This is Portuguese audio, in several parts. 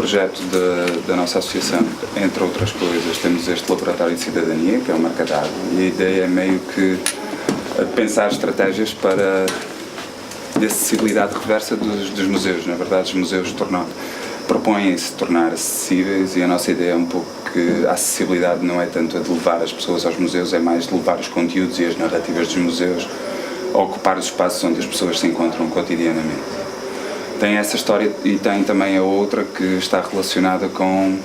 projeto da nossa associação, entre outras coisas, temos este laboratório de cidadania, que é o Marca d'Água, e a ideia é meio que pensar estratégias para de acessibilidade reversa dos museus. Na verdade, os museus propõem-se tornar acessíveis, e a nossa ideia é um pouco que a acessibilidade não é tanto a de levar as pessoas aos museus, é mais de levar os conteúdos e as narrativas dos museus a ocupar os espaços onde as pessoas se encontram cotidianamente. Tem essa história e tem também a outra que está relacionada com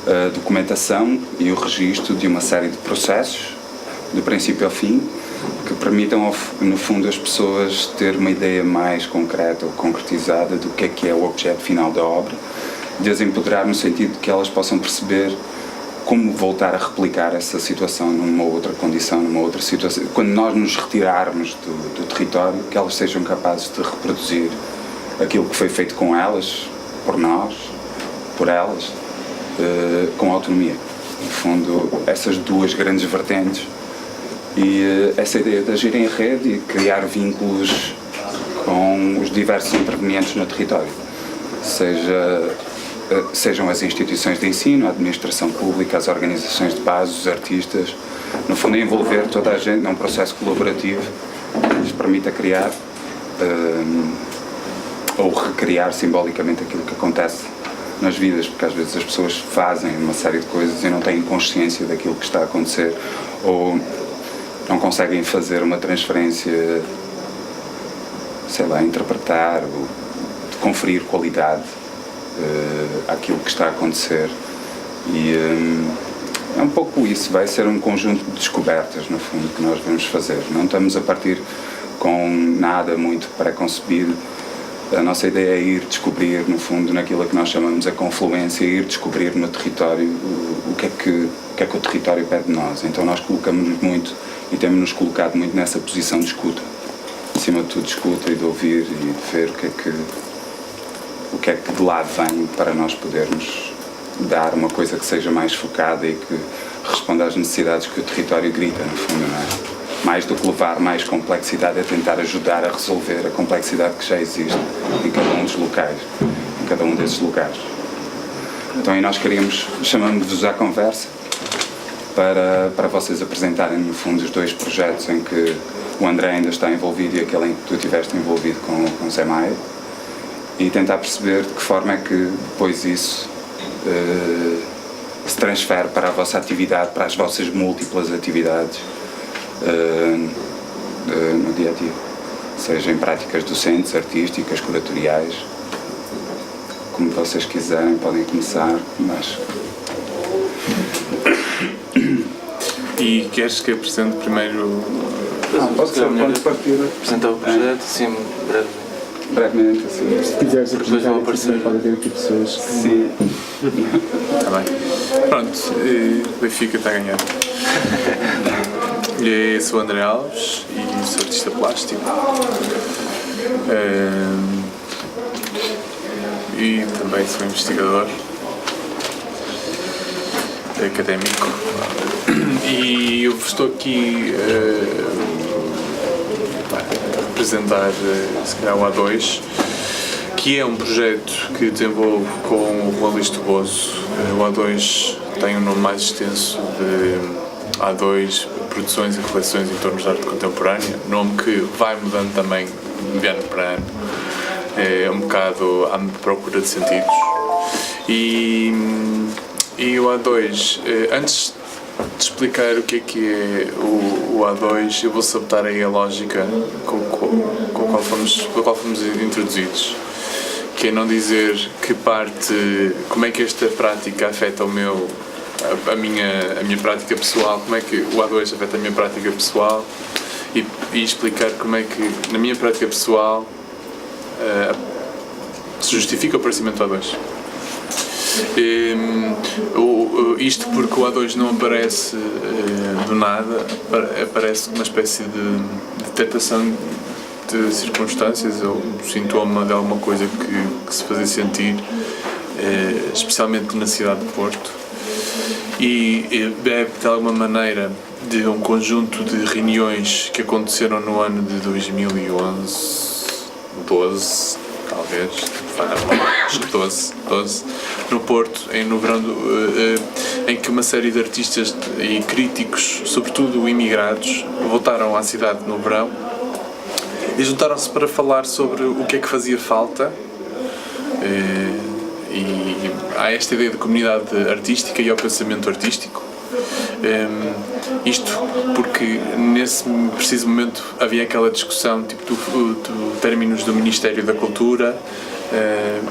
a documentação e o registro de uma série de processos, do princípio ao fim, que permitam, no fundo, as pessoas ter uma ideia mais concreta ou concretizada do que é o objeto final da obra, de as empoderar no sentido de que elas possam perceber como voltar a replicar essa situação numa outra condição, numa outra situação. Quando nós nos retirarmos do território, que elas sejam capazes de reproduzir aquilo que foi feito com elas, por nós, por elas, com autonomia. No fundo, essas duas grandes vertentes. E essa ideia de agir em rede e criar vínculos com os diversos intervenientes no território, sejam as instituições de ensino, a administração pública, as organizações de base, os artistas, no fundo envolver toda a gente num processo colaborativo que lhes permita criar ou recriar simbolicamente aquilo que acontece nas vidas, porque às vezes as pessoas fazem uma série de coisas e não têm consciência daquilo que está a acontecer, ou não conseguem fazer uma transferência, sei lá, interpretar ou conferir qualidade àquilo que está a acontecer. E é um pouco isso, vai ser um conjunto de descobertas, no fundo, que nós vamos fazer. Não estamos a partir com nada muito pré-concebido. A nossa ideia é ir descobrir, no fundo, naquilo que nós chamamos a confluência, ir descobrir no território o que é que o território pede de nós. Então nós colocamos-nos muito e temos-nos colocado muito nessa posição de escuta. Acima de tudo, de escuta e de ouvir e de ver o que é que de lá vem, para nós podermos dar uma coisa que seja mais focada e que responda às necessidades que o território grita, no fundo, não é? Mais do que levar mais complexidade, é tentar ajudar a resolver a complexidade que já existe em cada um dos locais, em cada um desses lugares. Então aí nós chamamos-vos à conversa para vocês apresentarem, no fundo, os dois projetos em que o André ainda está envolvido e aquele em que tu estiveste envolvido com o Zé Maia, e tentar perceber de que forma é que depois isso se transfere para a vossa atividade, para as vossas múltiplas atividades no dia a dia, seja em práticas docentes, artísticas, curatoriais, como vocês quiserem, podem começar, mas... E queres que apresente primeiro? Pode ser, pode partir. Apresentar o projeto, sim, brevemente, assim. Se quiseres Depois vão apresentar, aparecer. pode ter aqui pessoas que... Sim. Está bem. Pronto, Benfica está a ganhar. Eu sou o André Alves e sou artista plástico. E também sou investigador académico. E eu estou aqui a apresentar, se calhar, o A2, que é um projeto que desenvolvo com o Juan Luís Toboso. O A2 tem um nome mais extenso de A2 Produções e Reflexões em torno da arte contemporânea, nome que vai mudando também de ano para ano, é um bocado à procura de sentidos. E o A2, antes de explicar o que é o A2, eu vou sabotar aí a lógica com a qual fomos introduzidos, que é não dizer como é que esta prática afeta a minha prática pessoal, como é que o A2 afeta a minha prática pessoal, e explicar como é que na minha prática pessoal se justifica o aparecimento do A2. Isto porque o A2 não aparece do nada, aparece uma espécie de detectação de circunstâncias ou sintoma de alguma coisa que se fazia sentir, especialmente na cidade de Porto, e bebe de alguma maneira de um conjunto de reuniões que aconteceram no ano de 2011, 12 talvez, acho que 12 no Porto, no verão, em que uma série de artistas e críticos, sobretudo imigrados, voltaram à cidade no verão e juntaram-se para falar sobre o que é que fazia falta. E há esta ideia de comunidade artística e ao pensamento artístico. Isto porque nesse preciso momento havia aquela discussão tipo do términos do Ministério da Cultura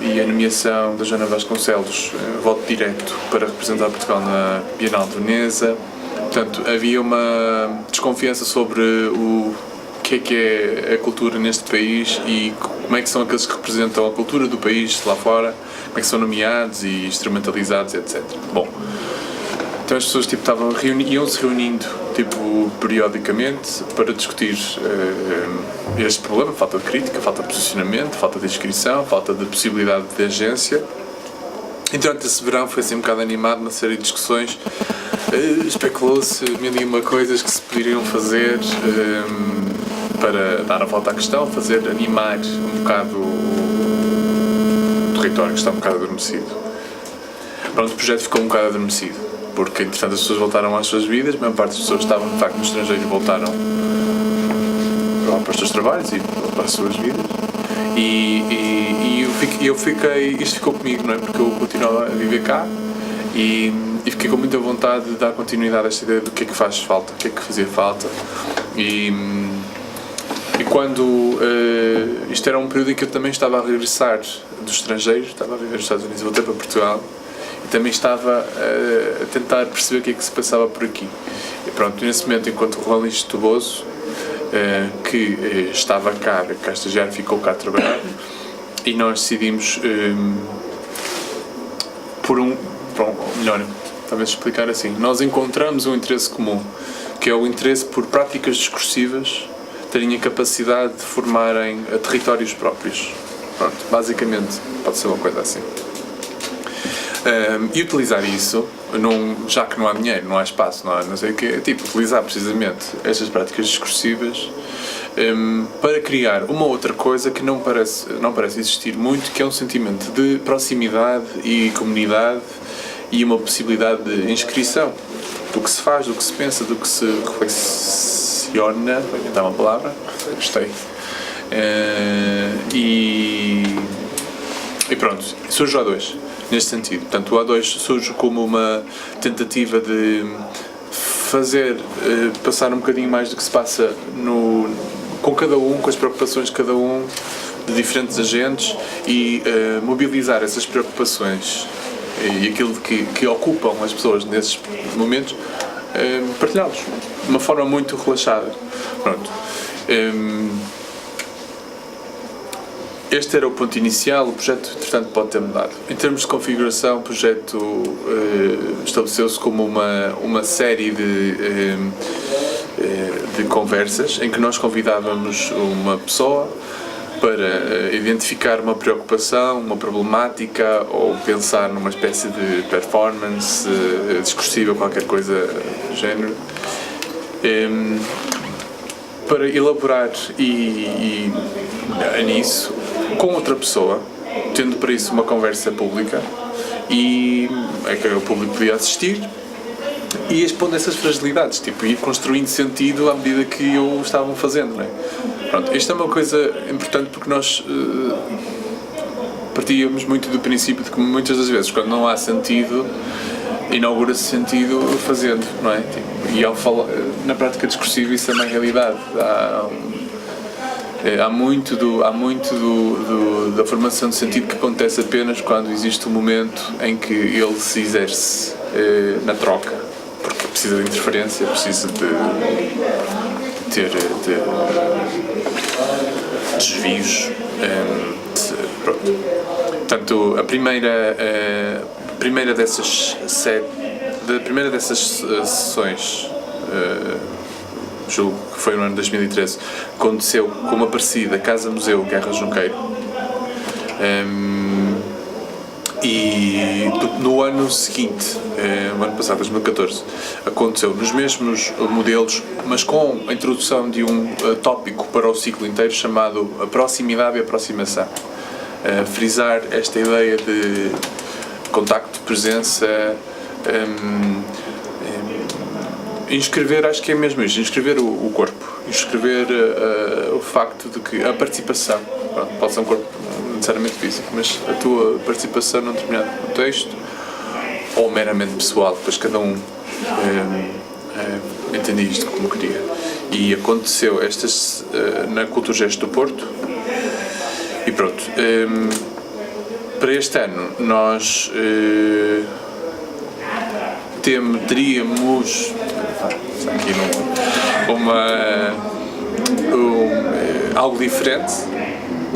e a nomeação da Joana Vasconcelos, voto direto para representar Portugal na Bienal de Veneza. Portanto, havia uma desconfiança sobre o que é a cultura neste país e como é que são aqueles que representam a cultura do país lá fora, como é que são nomeados e instrumentalizados, etc. Bom, então as pessoas tipo, iam-se reunindo tipo, periodicamente para discutir este problema, falta de crítica, falta de posicionamento, falta de inscrição, falta de possibilidade de agência. E durante esse verão foi assim um bocado animado, uma série de discussões, especulou-se mil e uma coisas que se poderiam fazer para dar a volta à questão, animar um bocado o território que está um bocado adormecido. Pronto, o projeto ficou um bocado adormecido, porque entretanto as pessoas voltaram às suas vidas, a maior parte das pessoas que estavam de facto no estrangeiro voltaram para os seus trabalhos e para as suas vidas. E eu fiquei, isto ficou comigo, não é? Porque eu continuo a viver cá e fiquei com muita vontade de dar continuidade a esta ideia do que é que faz falta, o que é que fazia falta. E quando isto era um período em que eu também estava a regressar do estrangeiro, estava a viver nos Estados Unidos, voltei para Portugal e também estava a tentar perceber o que é que se passava por aqui. E pronto, nesse momento, enquanto o Juan Lins Toboso, que estava cá a estagiar, ficou cá a trabalhar, e nós decidimos melhor, talvez explicar assim, nós encontramos um interesse comum, que é o interesse por práticas discursivas terem a capacidade de formarem territórios próprios. Pronto, basicamente pode ser uma coisa assim. E utilizar isso, já que não há dinheiro, não há espaço, não sei o quê, utilizar precisamente estas práticas discursivas para criar uma outra coisa que não parece existir muito, que é um sentimento de proximidade e comunidade e uma possibilidade de inscrição do que se faz, do que se pensa, do que se reflexiona, vou inventar uma palavra, gostei. E pronto, surge o A2 neste sentido. Portanto, o A2 surge como uma tentativa de fazer passar um bocadinho mais do que se passa com cada um, com as preocupações de cada um, de diferentes agentes, e mobilizar essas preocupações e aquilo que ocupam as pessoas nesses momentos, partilhá-los de uma forma muito relaxada. Pronto. Este era o ponto inicial. O projeto, entretanto, pode ter mudado. Em termos de configuração, o projeto estabeleceu-se como uma série de conversas em que nós convidávamos uma pessoa para identificar uma preocupação, uma problemática, ou pensar numa espécie de performance discursiva, qualquer coisa do género, para elaborar e nisso com outra pessoa, tendo para isso uma conversa pública e é que o público podia assistir e expondo essas fragilidades, ir construindo sentido à medida que o estavam fazendo, não é? Pronto, isto é uma coisa importante porque nós partíamos muito do princípio de que muitas das vezes, quando não há sentido, inaugura-se sentido fazendo, não é? E ao falar, na prática discursiva isso é uma realidade. Há muito da formação de sentido que acontece apenas quando existe um momento em que ele se exerce na troca, porque precisa de interferência, precisa de ter desvios. Pronto. Portanto, a primeira dessas sessões, julgo que foi no ano de 2013, aconteceu como Aparecida, Casa Museu Guerra Junqueiro, e no ano seguinte, no ano passado, 2014, aconteceu nos mesmos modelos, mas com a introdução de um tópico para o ciclo inteiro chamado a proximidade e aproximação. frisar esta ideia de contacto, presença, inscrever, acho que é mesmo isso, inscrever o corpo, inscrever o facto de que a participação, pode ser um corpo necessariamente físico, mas a tua participação num determinado contexto, ou meramente pessoal, depois cada um entendia isto como queria. E aconteceu estas na Culturgesto do Porto, e pronto. Para este ano nós teríamos aqui algo diferente,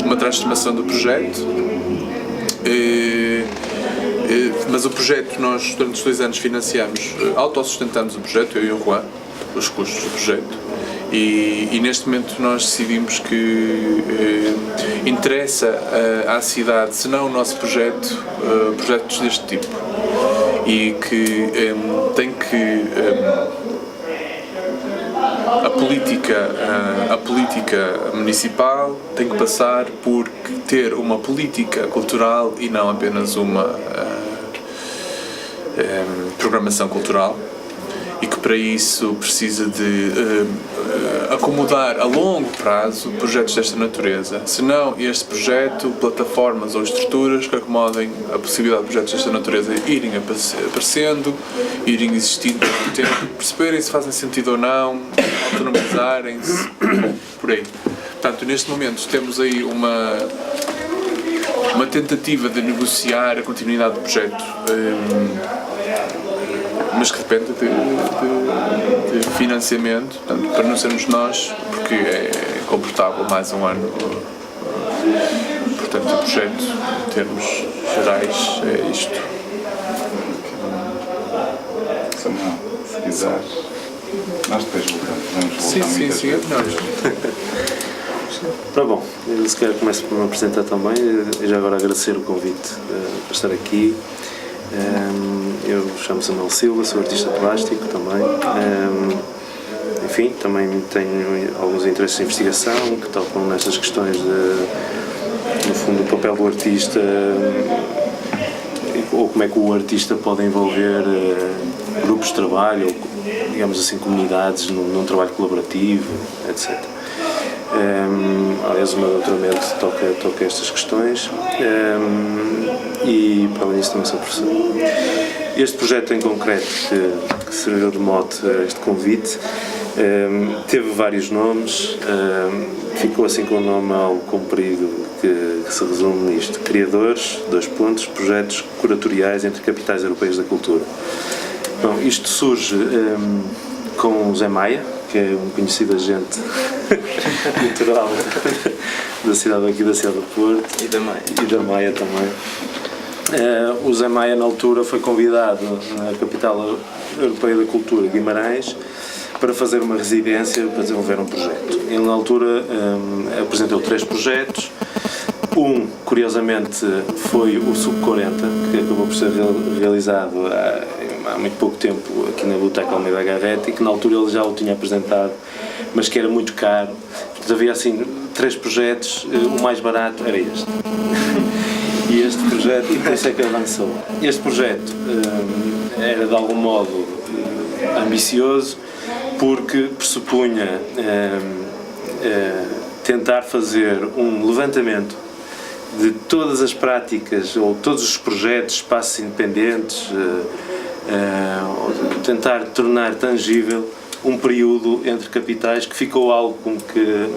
uma transformação do projeto, mas o projeto nós durante os 2 anos financiamos, autossustentamos o projeto, eu e o Juan, os custos do projeto, e neste momento nós decidimos que interessa à cidade, se não o nosso projeto, projetos deste tipo, e que tem que a política municipal tem que passar por ter uma política cultural e não apenas uma programação cultural, e que para isso precisa de acomodar a longo prazo projetos desta natureza. Se não este projeto, plataformas ou estruturas que acomodem a possibilidade de projetos desta natureza irem aparecendo, irem existindo no tempo, perceberem se fazem sentido ou não, autonomizarem-se, por aí. Portanto, neste momento temos aí uma tentativa de negociar a continuidade do projeto, mas que depende de financiamento, portanto, para não sermos nós, porque é confortável mais um ano. Portanto, o projeto, em termos gerais, é isto. Samuel, se quiser, nós depois vamos voltar. Sim, é melhor. Tá bom, eu se calhar começo por me apresentar também, e já agora agradecer o convite para estar aqui. Eu chamo-me Samuel Silva, sou artista plástico também. Enfim, também tenho alguns interesses de investigação que tocam nestas questões no fundo, o papel do artista, ou como é que o artista pode envolver grupos de trabalho, ou, digamos assim, comunidades num trabalho colaborativo, etc. Aliás, o meu doutoramento toca estas questões, e para além disso também sou professor. Este projeto em concreto, que serviu de mote a este convite, teve vários nomes, ficou assim com um nome algo comprido que se resume nisto: Criadores, projetos curatoriais entre capitais europeias da cultura. Bom, isto surge com o Zé Maia, que é um conhecido agente cultural da cidade do Porto. E da Maia. E da Maia também. O Zé Maia, na altura, foi convidado na capital europeia da cultura, Guimarães, para fazer uma residência, para desenvolver um projeto. Ele, na altura, apresentou 3 projetos. Curiosamente, foi o Sub-40, que acabou por ser realizado há muito pouco tempo aqui na Biblioteca Almeida Garrett, e que na altura ele já o tinha apresentado, mas que era muito caro. Portanto, havia assim 3 projetos, o mais barato era este. E este projeto, e por isso é que avançou. Este projeto era de algum modo ambicioso, porque pressupunha tentar fazer um levantamento de todas as práticas ou todos os projetos, espaços independentes, tentar tornar tangível um período entre capitais que ficou algo com que,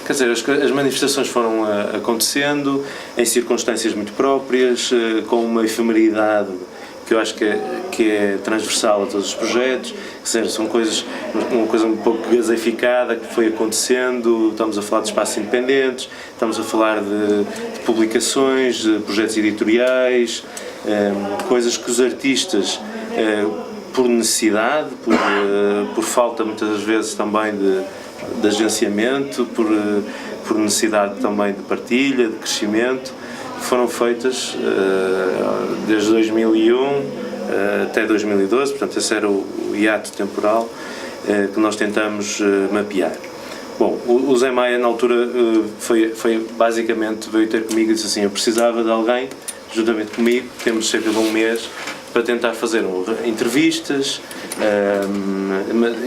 quer dizer, as manifestações foram acontecendo em circunstâncias muito próprias, com uma efemeridade que eu acho que é transversal a todos os projetos, são uma coisa um pouco gaseificada que foi acontecendo. Estamos a falar de espaços independentes, estamos a falar de publicações, de projetos editoriais, coisas que os artistas, por necessidade, por falta muitas das vezes também de agenciamento, por necessidade também de partilha, de crescimento, foram feitas desde 2001 até 2012, portanto esse era o hiato temporal que nós tentamos mapear. Bom, o Zé Maia na altura foi basicamente, veio ter comigo e disse assim: eu precisava de alguém, juntamente comigo, temos cerca de um mês, para tentar fazer entrevistas,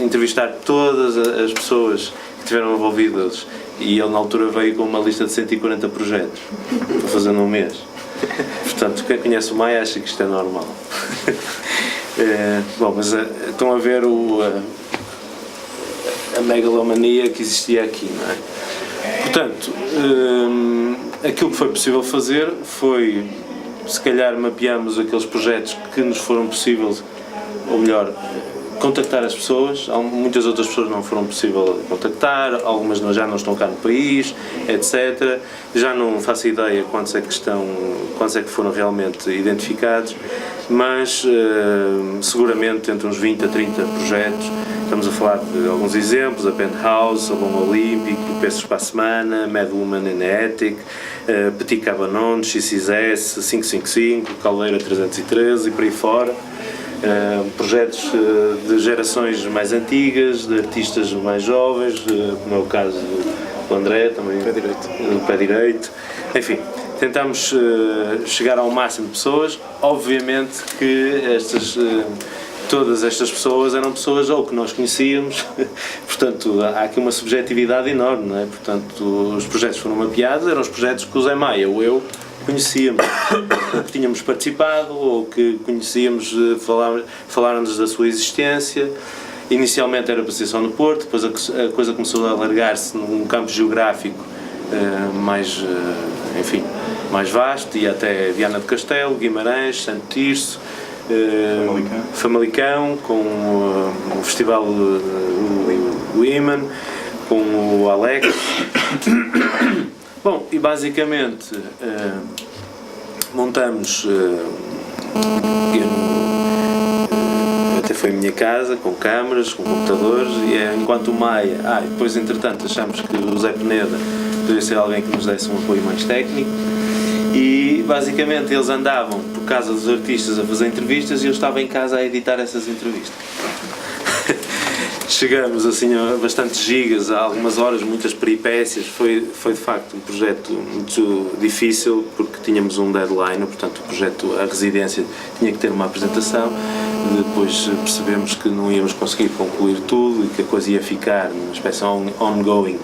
entrevistar todas as pessoas que estiveram envolvidas, e ele na altura veio com uma lista de 140 projetos para fazer num mês. Portanto, quem conhece o Maia acha que isto é normal. Bom, mas estão a ver a megalomania que existia aqui, não é? Portanto, aquilo que foi possível fazer foi, se calhar, mapeamos aqueles projetos que nos foram possíveis, ou melhor, contactar as pessoas. Muitas outras pessoas não foram possível contactar, algumas já não estão cá no país, etc. Já não faço ideia quantos é que foram realmente identificados, mas seguramente entre uns 20 a 30 projetos. Estamos a falar de alguns exemplos: a Penthouse, a Loma Olímpico, Peças para a Semana, Mad Woman and Ethic, Petit Cabanon, XXS, 555, Caldeira 313 e por aí fora. Projetos de gerações mais antigas, de artistas mais jovens, como é o caso do André, também do Pé Direito. Enfim, tentámos chegar ao máximo de pessoas. Obviamente que todas estas pessoas eram pessoas ou que nós conhecíamos, portanto há aqui uma subjetividade enorme, não é? Portanto, os projetos foram mapeados, eram os projetos que o Zé Maia ou eu conhecíamos, que tínhamos participado ou que conhecíamos, falaram-nos da sua existência. Inicialmente era para ser só no Porto, depois a coisa começou a alargar-se num campo geográfico mais vasto, e até Viana do Castelo, Guimarães, Santo Tirso, Famalicão, com o festival do Iman, com o Alex. Bom, e basicamente montamos, até foi a minha casa, com câmaras, com computadores, e enquanto o Maia, e depois entretanto achamos que o Zé Peneda poderia ser alguém que nos desse um apoio mais técnico, e basicamente eles andavam por casa dos artistas a fazer entrevistas e eu estava em casa a editar essas entrevistas. Chegamos assim a bastantes gigas, a algumas horas, muitas peripécias. Foi de facto um projeto muito difícil, porque tínhamos um deadline, portanto a residência tinha que ter uma apresentação. Depois percebemos que não íamos conseguir concluir tudo e que a coisa ia ficar numa espécie de ongoing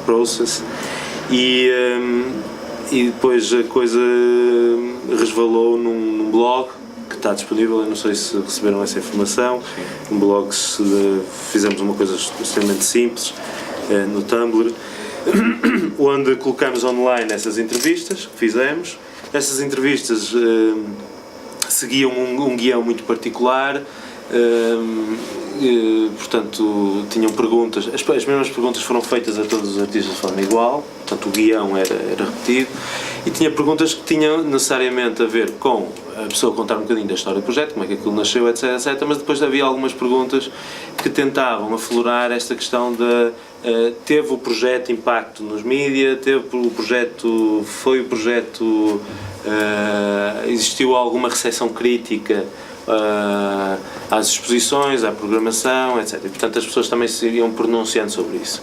process, e depois a coisa resvalou num blog que está disponível. Eu não sei se receberam essa informação. Um blog, fizemos uma coisa extremamente simples no Tumblr, onde colocamos online essas entrevistas que fizemos. Essas entrevistas seguiam um guião muito particular, portanto tinham perguntas, as mesmas perguntas foram feitas a todos os artistas de forma igual, portanto o guião era repetido, e tinha perguntas que tinham necessariamente a ver com a pessoa contar um bocadinho da história do projeto, como é que aquilo nasceu, etc, mas depois havia algumas perguntas que tentavam aflorar esta questão de teve o projeto impacto nos mídias, foi o projeto, existiu alguma recepção crítica às exposições, à programação, etc. E, portanto, as pessoas também se iam pronunciando sobre isso.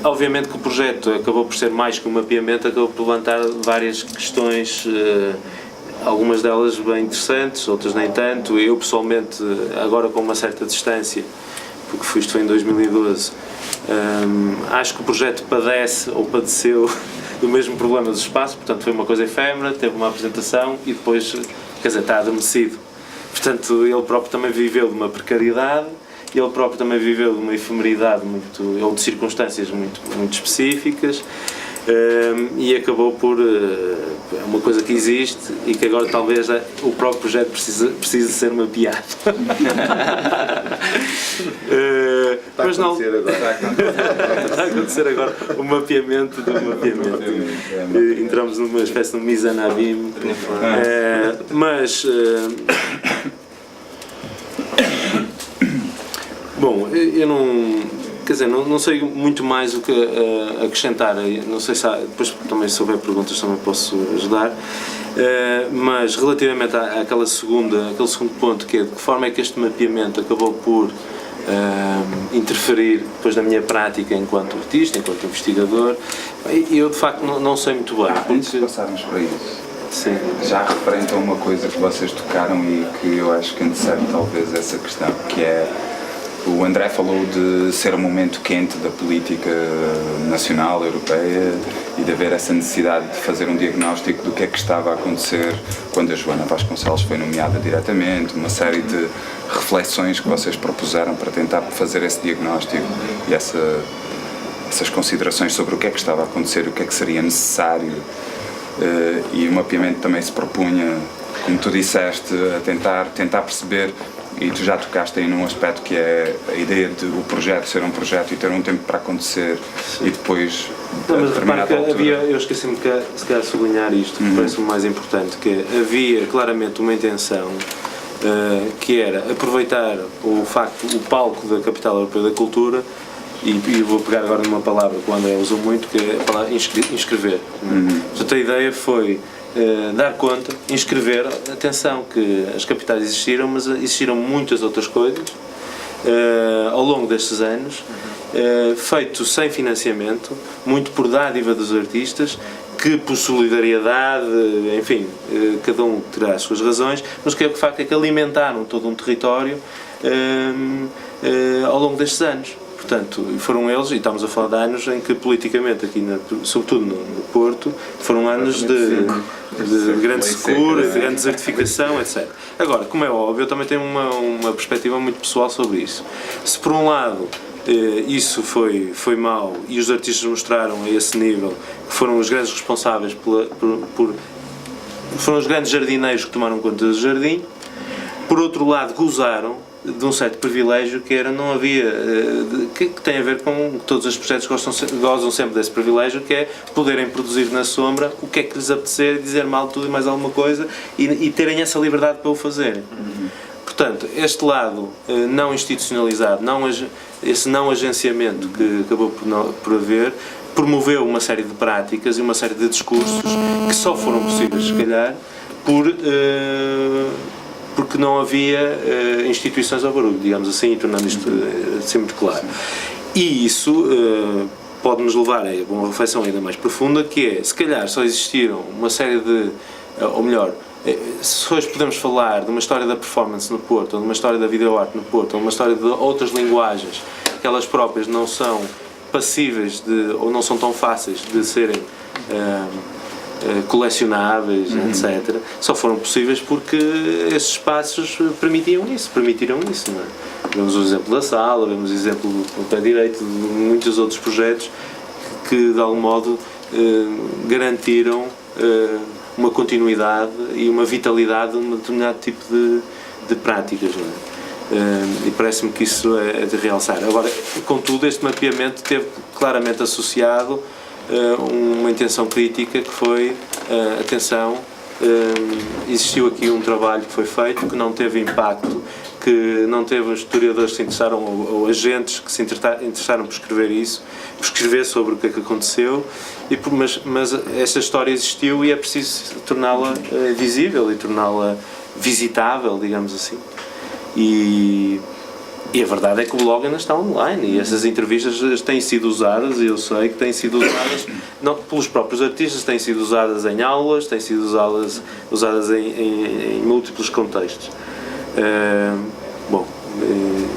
Obviamente que o projeto acabou por ser mais que um mapeamento, acabou por levantar várias questões, algumas delas bem interessantes, outras nem tanto. Eu, pessoalmente, agora com uma certa distância, porque isto foi em 2012, acho que o projeto padeceu do mesmo problema do espaço, portanto foi uma coisa efêmera, teve uma apresentação e depois, quer dizer, está adormecido. Portanto, ele próprio também viveu de uma precariedade, ele próprio também viveu de uma efemeridade ou de circunstâncias muito específicas, e acabou por uma coisa que existe e que agora talvez o próprio projeto precise ser mapeado. Mas não está a acontecer agora o mapeamento do mapeamento. Entramos numa espécie de Mizanabim, mas bom, eu não sei muito mais o que acrescentar. Não sei se depois também, se houver perguntas, também posso ajudar. Mas relativamente aquele segundo ponto, que é de que forma é que este mapeamento acabou por interferir depois na minha prática enquanto artista, enquanto investigador. E eu de facto não sei muito bem. Antes de passarmos para isso, Sim. já referente a uma coisa que vocês tocaram e que eu acho que antecede talvez essa questão, que é o André falou de ser um momento quente da política nacional, europeia, e de haver essa necessidade de fazer um diagnóstico do que é que estava a acontecer quando a Joana Vasconcelos foi nomeada diretamente, uma série de reflexões que vocês propuseram para tentar fazer esse diagnóstico e essas considerações sobre o que é que estava a acontecer, o que é que seria necessário. E o mapeamento também se propunha, como tu disseste, a tentar perceber, e tu já tocaste aí num aspecto que é a ideia de o projeto ser um projeto e ter um tempo para acontecer. Sim. E depois mas repara que eu esqueci-me se calhar de sublinhar isto, que parece-me mais importante, que havia claramente uma intenção que era aproveitar o palco da Capital Europeia da Cultura, e vou pegar agora numa palavra que o André usou muito, que é a palavra inscrever. Portanto, a ideia foi dar conta, inscrever, atenção que as capitais existiram, mas existiram muitas outras coisas ao longo destes anos, feito sem financiamento, muito por dádiva dos artistas, que por solidariedade, enfim, cada um terá as suas razões, mas que é o que facto é que alimentaram todo um território ao longo destes anos. Portanto, foram eles, e estamos a falar de anos em que politicamente, aqui sobretudo no Porto, foram anos de grande secura, de grande desertificação, etc. Agora, como é óbvio, eu também tenho uma perspectiva muito pessoal sobre isso. Se por um lado isso foi mau e os artistas mostraram a esse nível que foram os grandes responsáveis foram os grandes jardineiros que tomaram conta do jardim, por outro lado gozaram de um certo privilégio que era, não havia, que tem a ver com todos os projetos gozam sempre desse privilégio, que é poderem produzir na sombra o que é que lhes apetecer, dizer mal tudo e mais alguma coisa e terem essa liberdade para o fazerem. Portanto, este lado não institucionalizado, esse não agenciamento que acabou por haver, promoveu uma série de práticas e uma série de discursos que só foram possíveis, se calhar, porque não havia instituições ao barulho, digamos assim, e tornando isto assim muito claro. E isso pode-nos levar a uma reflexão ainda mais profunda, que é, se calhar só existiram uma série de, ou melhor, se hoje podemos falar de uma história da performance no Porto, ou de uma história da videoarte no Porto, ou uma história de outras linguagens, que elas próprias não são passíveis ou não são tão fáceis de serem colecionáveis, etc., só foram possíveis porque esses espaços permitiram isso, não é? Vemos o exemplo da sala, vemos o exemplo do pé direito, de muitos outros projetos que de algum modo garantiram uma continuidade e uma vitalidade de um determinado tipo de práticas, não é? E parece-me que isso é de realçar. Agora, contudo, este mapeamento teve claramente associado uma intenção crítica que foi, atenção, existiu aqui um trabalho que foi feito que não teve impacto, que não teve historiadores que se interessaram ou agentes que se interessaram por escrever sobre o que é que aconteceu, mas esta história existiu e é preciso torná-la visível e torná-la visitável, digamos assim. E a verdade é que o blog ainda está online e essas entrevistas têm sido usadas, e eu sei que têm sido usadas não, pelos próprios artistas, têm sido usadas em aulas, têm sido usadas em múltiplos contextos.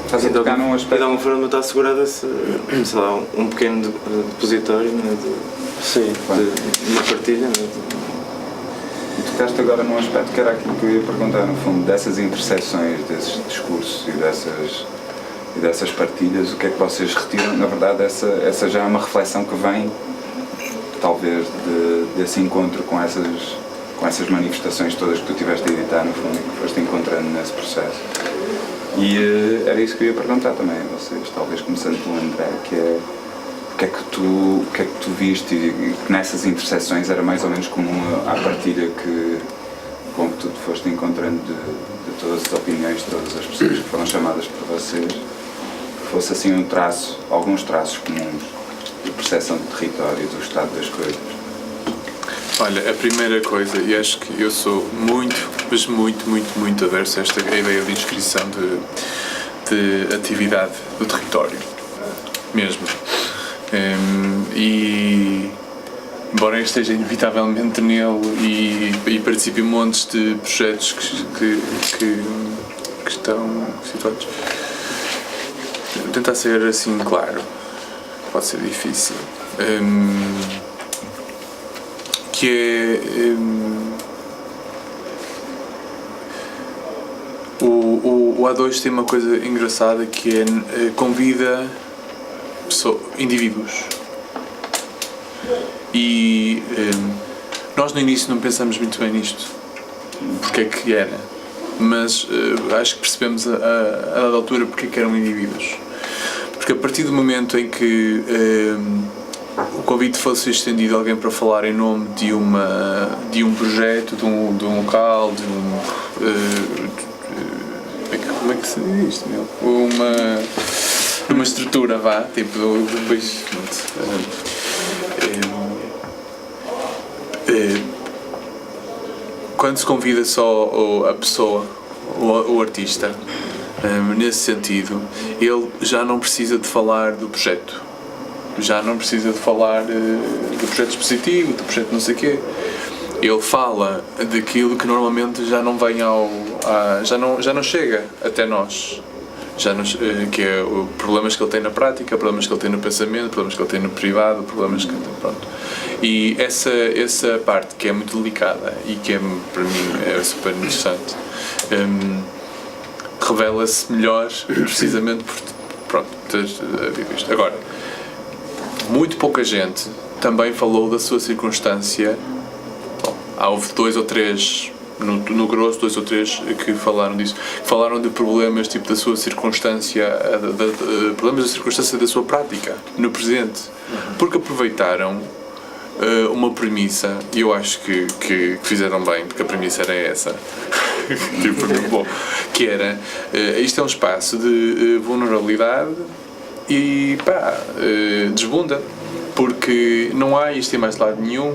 Estás a tocar num aspecto... De alguma forma está assegurado sei lá, um pequeno depositório, né, de uma partilha. Né, E tocaste agora num aspecto que era aquilo que eu ia perguntar, no fundo, dessas intersecções, desses discursos e dessas partilhas, o que é que vocês retiram? Na verdade, essa já é uma reflexão que vem, talvez, desse encontro com essas manifestações todas que tu tiveste a editar, no fundo, e que foste encontrando nesse processo. E era isso que eu ia perguntar também a vocês, talvez começando pelo André, que é o que é que tu viste e que nessas intersecções era mais ou menos comum à partilha que tu te foste encontrando de todas as opiniões, de todas as pessoas que foram chamadas por vocês, que fosse assim alguns traços comuns de percepção de território e do estado das coisas. Olha, a primeira coisa, e acho que eu sou muito, mas muito, muito, muito averso a esta ideia de inscrição de atividade do território, mesmo. E embora eu esteja inevitavelmente nele e participe em montes de projetos que estão situados, tentar ser assim claro pode ser difícil, que é o A2 tem uma coisa engraçada que é convida indivíduos. E nós no início não pensamos muito bem nisto, porque é que era, mas acho que percebemos a dada altura porque é que eram indivíduos. Porque a partir do momento em que o convite fosse estendido a alguém para falar em nome de um projeto, de um local, como é que se diz isto, meu? Uma estrutura, vá, tipo, depois quando se convida só a pessoa, o artista, nesse sentido, ele já não precisa de falar do projeto, já não precisa de falar do projeto expositivo, do projeto não sei o quê. Ele fala daquilo que normalmente já não vem já não chega até nós, que é problemas que ele tem na prática, problemas que ele tem no pensamento, problemas que ele tem no privado, problemas que ele tem, pronto. E essa parte que é muito delicada e que para mim é super interessante, revela-se melhor precisamente por ter havido isto. Agora, muito pouca gente também falou da sua circunstância. Houve 2 ou 3, no grosso, 2 ou 3 que falaram disso. Falaram de problemas tipo da sua circunstância, problemas da circunstância da sua prática no presente. Porque aproveitaram uma premissa, e eu acho que fizeram bem, porque a premissa era essa, tipo, bom, que era, isto é um espaço de vulnerabilidade e desbunda, porque não há isto em mais lado nenhum.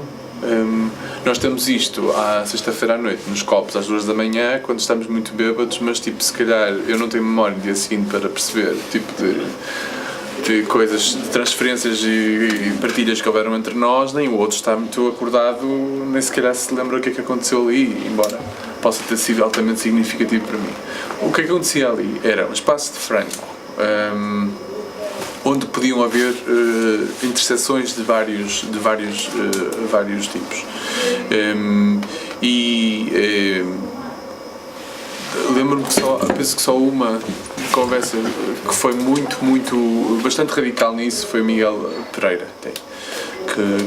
Nós temos isto à sexta-feira à noite nos copos às 2 da manhã quando estamos muito bêbados, mas tipo, se calhar eu não tenho memória no dia seguinte para perceber tipo de coisas, de transferências e partilhas que houveram entre nós, nem o outro está muito acordado, nem se calhar se lembra o que é que aconteceu ali, embora possa ter sido altamente significativo para mim. O que acontecia ali era um espaço de franco, onde podiam haver interseções de vários tipos. Lembro-me que penso que só uma conversa que foi bastante radical nisso foi Miguel Pereira,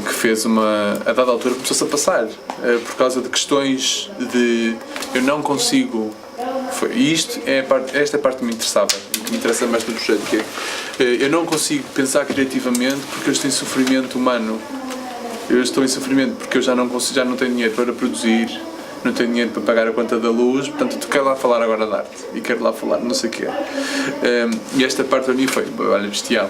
que fez a dada altura começou-se a passar por causa de questões de eu não consigo. E esta é a parte que me interessava e que me interessa mais no projeto, que é eu não consigo pensar criativamente porque eu estou em sofrimento humano. Eu estou em sofrimento porque eu já não tenho dinheiro para produzir, não tenho dinheiro para pagar a conta da luz, portanto eu quero lá falar agora de arte e quero lá falar não sei o quê. E esta parte para mim foi, olha, bestial.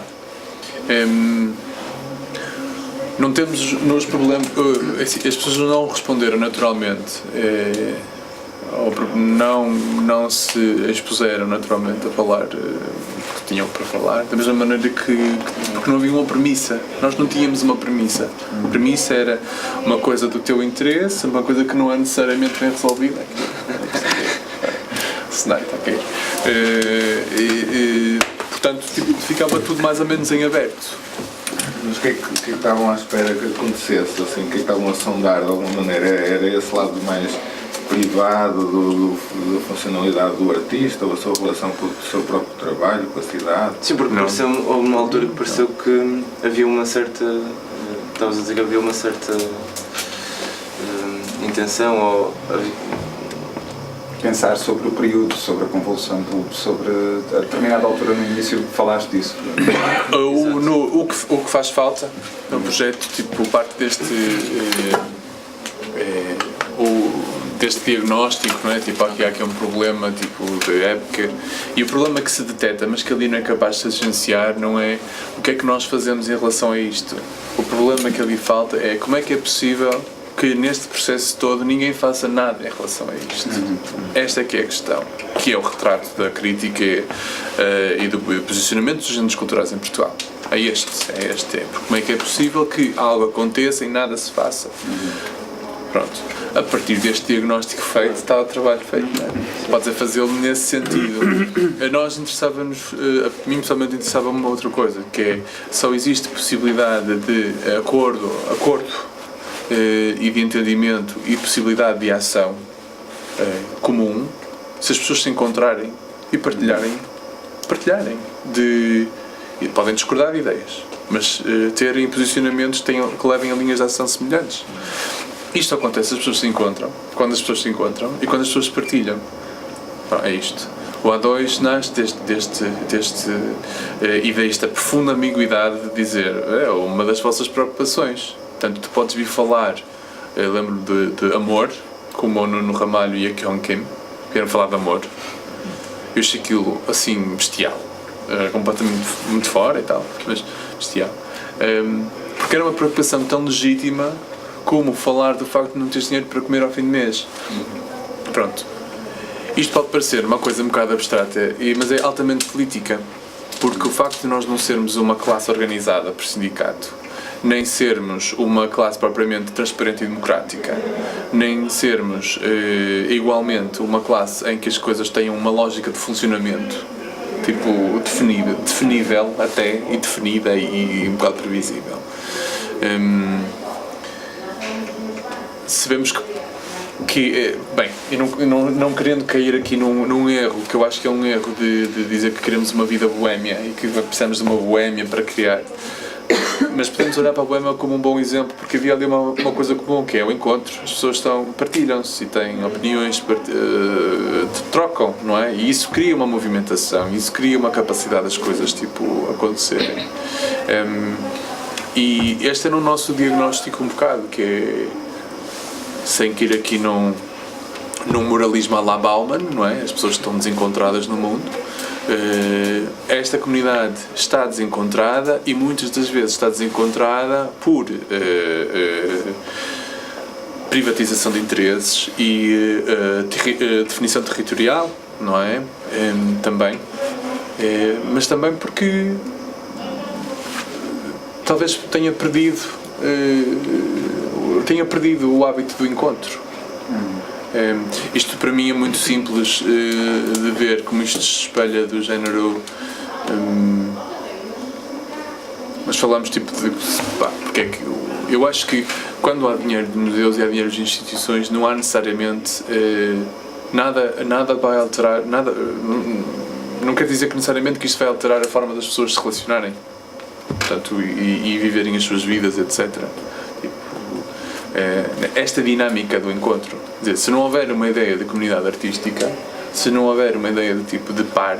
Não temos nos problemas, as pessoas não responderam naturalmente, ou não se expuseram naturalmente a falar o que tinham para falar, da mesma maneira que porque não havia uma premissa. Nós não tínhamos uma premissa. A premissa era uma coisa do teu interesse, uma coisa que não é necessariamente bem resolvida. Cenário, está ok? Portanto, ficava tudo mais ou menos em aberto. Mas o que é que estavam à espera que acontecesse? Assim, o que é que estavam a sondar de alguma maneira? Era esse lado mais privado da funcionalidade do artista ou a sua relação com o seu próprio trabalho, com a cidade? Sim, porque houve uma altura que pareceu que havia uma certa... Estavas a dizer que havia uma certa intenção ou... Pensar sobre o período, sobre a convulsão, sobre a determinada altura no início falaste disso. O que faz falta no projeto, tipo, parte deste diagnóstico, não é? Tipo, aqui há um problema tipo, de época, e o problema que se detecta, mas que ali não é capaz de se agenciar, não é o que é que nós fazemos em relação a isto. O problema que ali falta é como é que é possível que neste processo todo ninguém faça nada em relação a isto. Esta é que é a questão, que é o retrato da crítica e do posicionamento dos agentes culturais em Portugal. É este. Porque como é que é possível que algo aconteça e nada se faça? Pronto. A partir deste diagnóstico feito, está o trabalho feito, não é? Podes fazê-lo nesse sentido. A nós interessava-nos, a mim pessoalmente interessava-me uma outra coisa, que é, só existe possibilidade de acordo e de entendimento e possibilidade de ação comum se as pessoas se encontrarem e partilharem e podem discordar de ideias, mas terem posicionamentos que levem a linhas de ação semelhantes. Isto acontece, as pessoas se encontram, quando as pessoas se encontram e quando as pessoas partilham. É isto. O A2 nasce e desta profunda ambiguidade de dizer, é uma das vossas preocupações. Portanto, tu podes vir falar, eu lembro de amor, como o Nuno Ramalho e a Kyung Kim, vieram falar de amor. Eu achei aquilo assim bestial, completamente muito fora e tal, mas bestial. Porque era uma preocupação tão legítima como falar do facto de não teres dinheiro para comer ao fim de mês. Pronto. Isto pode parecer uma coisa um bocado abstrata, mas é altamente política, porque o facto de nós não sermos uma classe organizada por sindicato, nem sermos uma classe propriamente transparente e democrática, nem sermos igualmente uma classe em que as coisas tenham uma lógica de funcionamento, tipo definível até, e definida e um bocado previsível. Sabemos que bem, e não querendo cair aqui num erro, que eu acho que é um erro de dizer que queremos uma vida boémia e que precisamos de uma boémia para criar, mas podemos olhar para a boémia como um bom exemplo, porque havia ali uma coisa comum, que é o encontro. As pessoas partilham-se e têm opiniões, trocam, não é? E isso cria uma movimentação, isso cria uma capacidade das coisas acontecerem. E este é no nosso diagnóstico um bocado, que é, sem que ir aqui num moralismo à la Bauman, não é? As pessoas estão desencontradas no mundo. Esta comunidade está desencontrada e muitas das vezes está desencontrada por privatização de interesses e definição territorial, não é? Também. Mas também porque talvez tenha perdido o hábito do encontro. Isto para mim é muito simples de ver como isto se espelha do género. Mas falamos tipo de. Porque é que eu acho que quando há dinheiro de museus e há dinheiro de instituições, não há necessariamente nada vai alterar. Não quer dizer que necessariamente que isto vai alterar a forma das pessoas se relacionarem, portanto, e viverem as suas vidas, etc. Esta dinâmica do encontro, quer dizer, se não houver uma ideia de comunidade artística, se não houver uma ideia de tipo de par,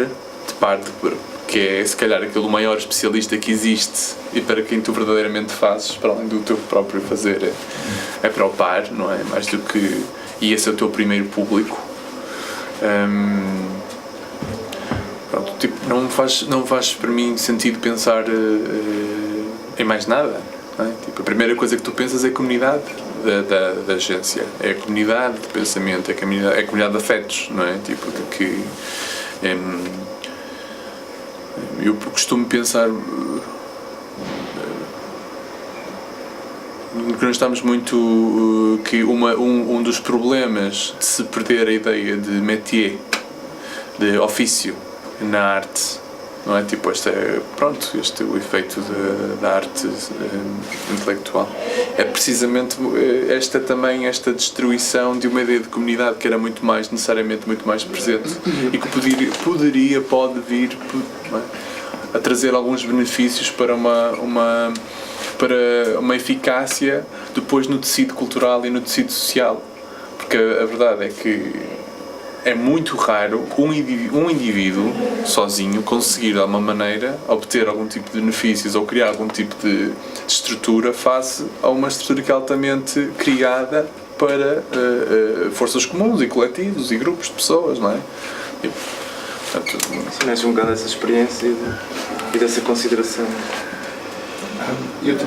que é se calhar aquele maior especialista que existe e para quem tu verdadeiramente fazes, para além do teu próprio fazer, é para o par, não é? Mais do que, e esse é o teu primeiro público. Pronto, tipo, não faz para mim sentido pensar em mais nada. Não é? Tipo, a primeira coisa que tu pensas é a comunidade da agência, é a comunidade de pensamento, é a comunidade de afetos, não é? Tipo, que eu costumo pensar que nós estamos muito que um dos problemas de se perder a ideia de métier, de ofício na arte, não é? Tipo, o efeito da arte intelectual é precisamente esta destruição de uma ideia de comunidade que era necessariamente muito mais presente e que pode vir a trazer alguns benefícios para uma eficácia depois no tecido cultural e no tecido social, porque a verdade é que é muito raro um indivíduo sozinho conseguir de alguma maneira obter algum tipo de benefícios ou criar algum tipo de estrutura face a uma estrutura que é altamente criada para forças comuns e coletivos e grupos de pessoas, não é? E, portanto, um bocado dessa experiência e dessa consideração. Eu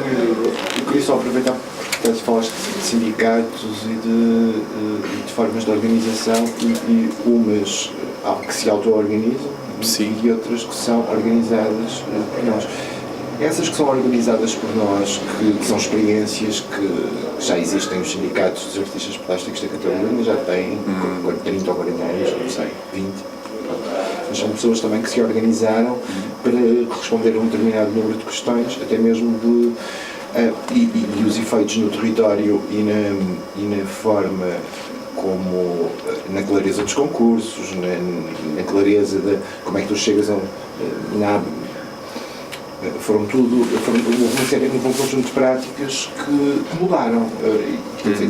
queria só aproveitar, bocado falaste de sindicatos e de formas de organização e umas que se auto-organizam e outras que são organizadas por nós. Essas que são organizadas por nós, que são experiências que já existem, os sindicatos dos artistas plásticos da Catalunha já têm 30 ou 40 anos, não sei, 20. Mas são pessoas também que se organizaram para responder a um determinado número de questões, até mesmo de e os efeitos no território e na forma como, na clareza dos concursos, na clareza de como é que tu chegas a foram um conjunto de práticas que mudaram.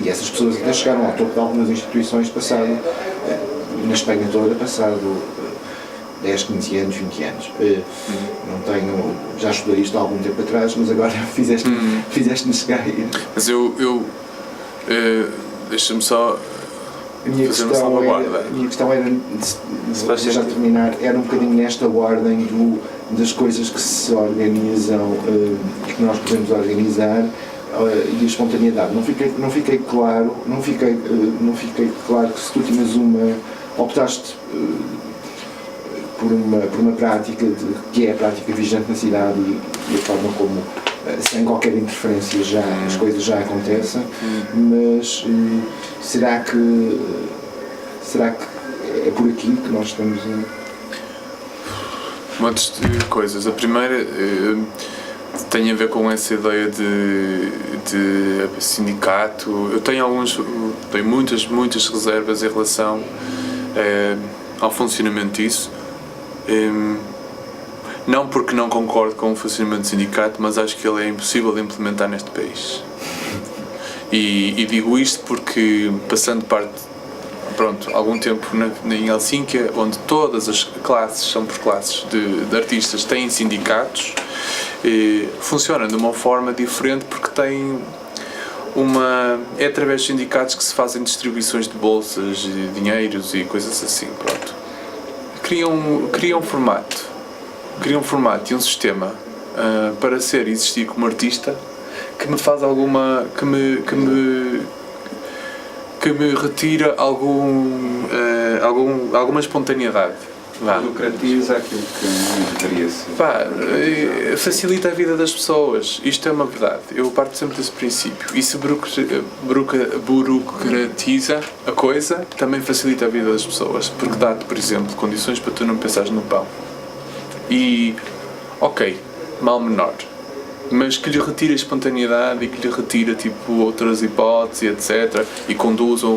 E essas pessoas até chegaram ao topo de algumas instituições passado, na Espanha toda, passado 10, 15 anos, 20 anos. Não tenho, já estudei isto há algum tempo atrás, mas agora fizeste-me chegar aí. Mas deixa-me só a minha questão era, já terminar, era um bocadinho nesta ordem das coisas que se organizam e que nós podemos organizar e a espontaneidade. Não fiquei claro que se tu tinhas optaste por uma prática que é a prática vigente na cidade e a forma como, sem qualquer interferência, as coisas já acontecem, mas será que é por aqui que nós estamos a... Montes de coisas. A primeira tem a ver com essa ideia de sindicato. Eu tenho muitas reservas em relação ao funcionamento disso. Não porque não concordo com o funcionamento do sindicato, mas acho que ele é impossível de implementar neste país. E digo isto porque, passando algum tempo em Helsínquia, onde todas as classes são por classes de artistas, têm sindicatos, funciona de uma forma diferente porque é através dos sindicatos que se fazem distribuições de bolsas, de dinheiros e coisas assim, pronto. Cria um formato e um sistema para existir como artista que me faz que me retira alguma espontaneidade. Democratiza aquilo que não deveria ser. Facilita a vida das pessoas. Isto é uma verdade. Eu parto sempre desse princípio. E se burocratiza a coisa, também facilita a vida das pessoas. Porque dá-te, por exemplo, condições para tu não pensares no pão. E, ok, mal menor. Mas que lhe retira a espontaneidade e que lhe retira outras hipóteses, etc. E conduz a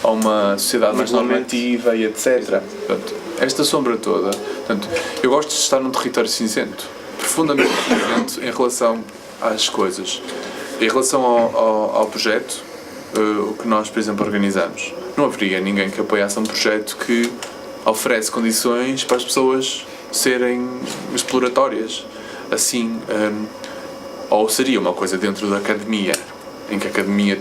uma sociedade mais normativa e etc. Portanto, esta sombra toda. Portanto, eu gosto de estar num território cinzento, profundamente cinzento em relação às coisas. Em relação ao projeto, o que nós, por exemplo, organizamos, não haveria ninguém que apoiasse um projeto que oferece condições para as pessoas serem exploratórias. Assim, ou seria uma coisa dentro da academia, em que a academia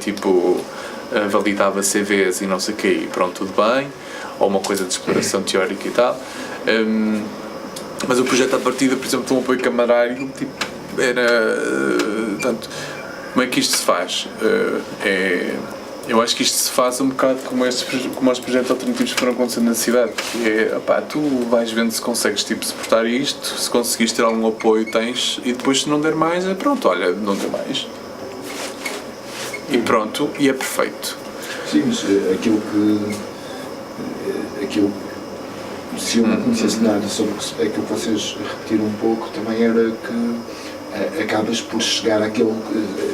validava CVs e não sei o quê, e pronto, tudo bem, ou uma coisa de exploração teórica e tal, mas o projeto à partida, por exemplo, de um apoio camarário, era, tanto, como é que isto se faz? Eu acho que isto se faz um bocado como os projetos alternativos que foram acontecendo na cidade, que é, tu vais vendo se consegues suportar isto, se conseguires ter algum apoio tens, e depois se não der mais, pronto, olha, não der mais. E pronto, e é perfeito. Sim, mas se eu não conhecesse nada sobre aquilo que vocês repetiram um pouco, também era que acabas por chegar às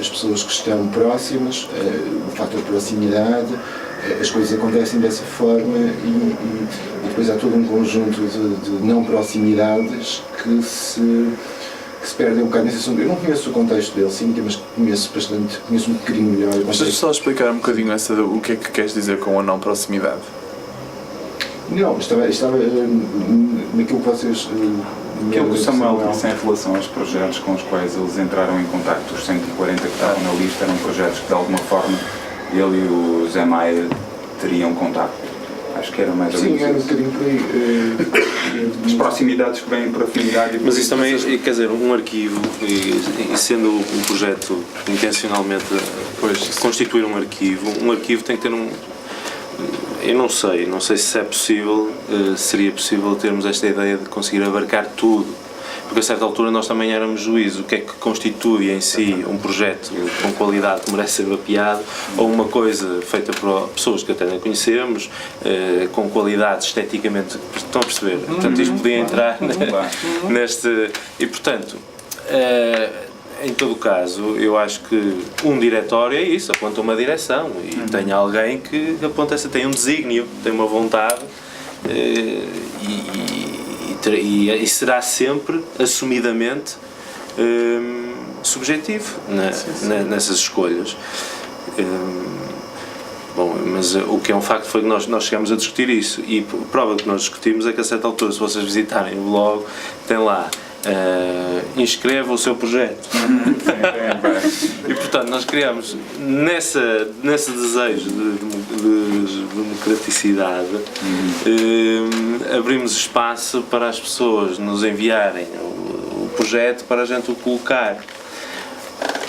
pessoas que estão próximas, o fator proximidade, as coisas acontecem dessa forma e depois há todo um conjunto de não proximidades que se perdem um bocado nesse assunto. Eu não conheço o contexto dele, sim, mas conheço um bocadinho melhor. Mas deixa só explicar um bocadinho o que é que queres dizer com a não proximidade? Não, estava naquilo que vocês... Aquilo que o Samuel disse em relação aos projetos com os quais eles entraram em contacto, os 140 que estavam na lista, eram projetos que de alguma forma ele e o Zé Maia teriam contacto. Acho que era mais ou Sim, menos era um isso. bocadinho por aí. As proximidades que vêm por afinidade. Mas isso também, quer dizer, um arquivo, e sendo um projeto intencionalmente constituir um arquivo tem que ter eu não sei se é possível, seria possível termos esta ideia de conseguir abarcar tudo, porque a certa altura nós também éramos juízes, o que é que constitui em si um projeto com qualidade que merece ser mapeado, ou uma coisa feita por pessoas que até nem conhecemos, com qualidade esteticamente, estão a perceber? Portanto, isto podia entrar neste... E, portanto, em todo o caso, eu acho que um diretório é isso, aponta uma direção e tem alguém que aponta tem um desígnio, tem uma vontade e será sempre assumidamente subjetivo nessas escolhas. Bom, mas o que é um facto foi que nós chegamos a discutir isso, e a prova que nós discutimos é que a certa altura, se vocês visitarem o blog, tem lá inscreva o seu projeto. E portanto nós criamos nesse desejo de democraticidade, abrimos espaço para as pessoas nos enviarem o projeto para a gente o colocar.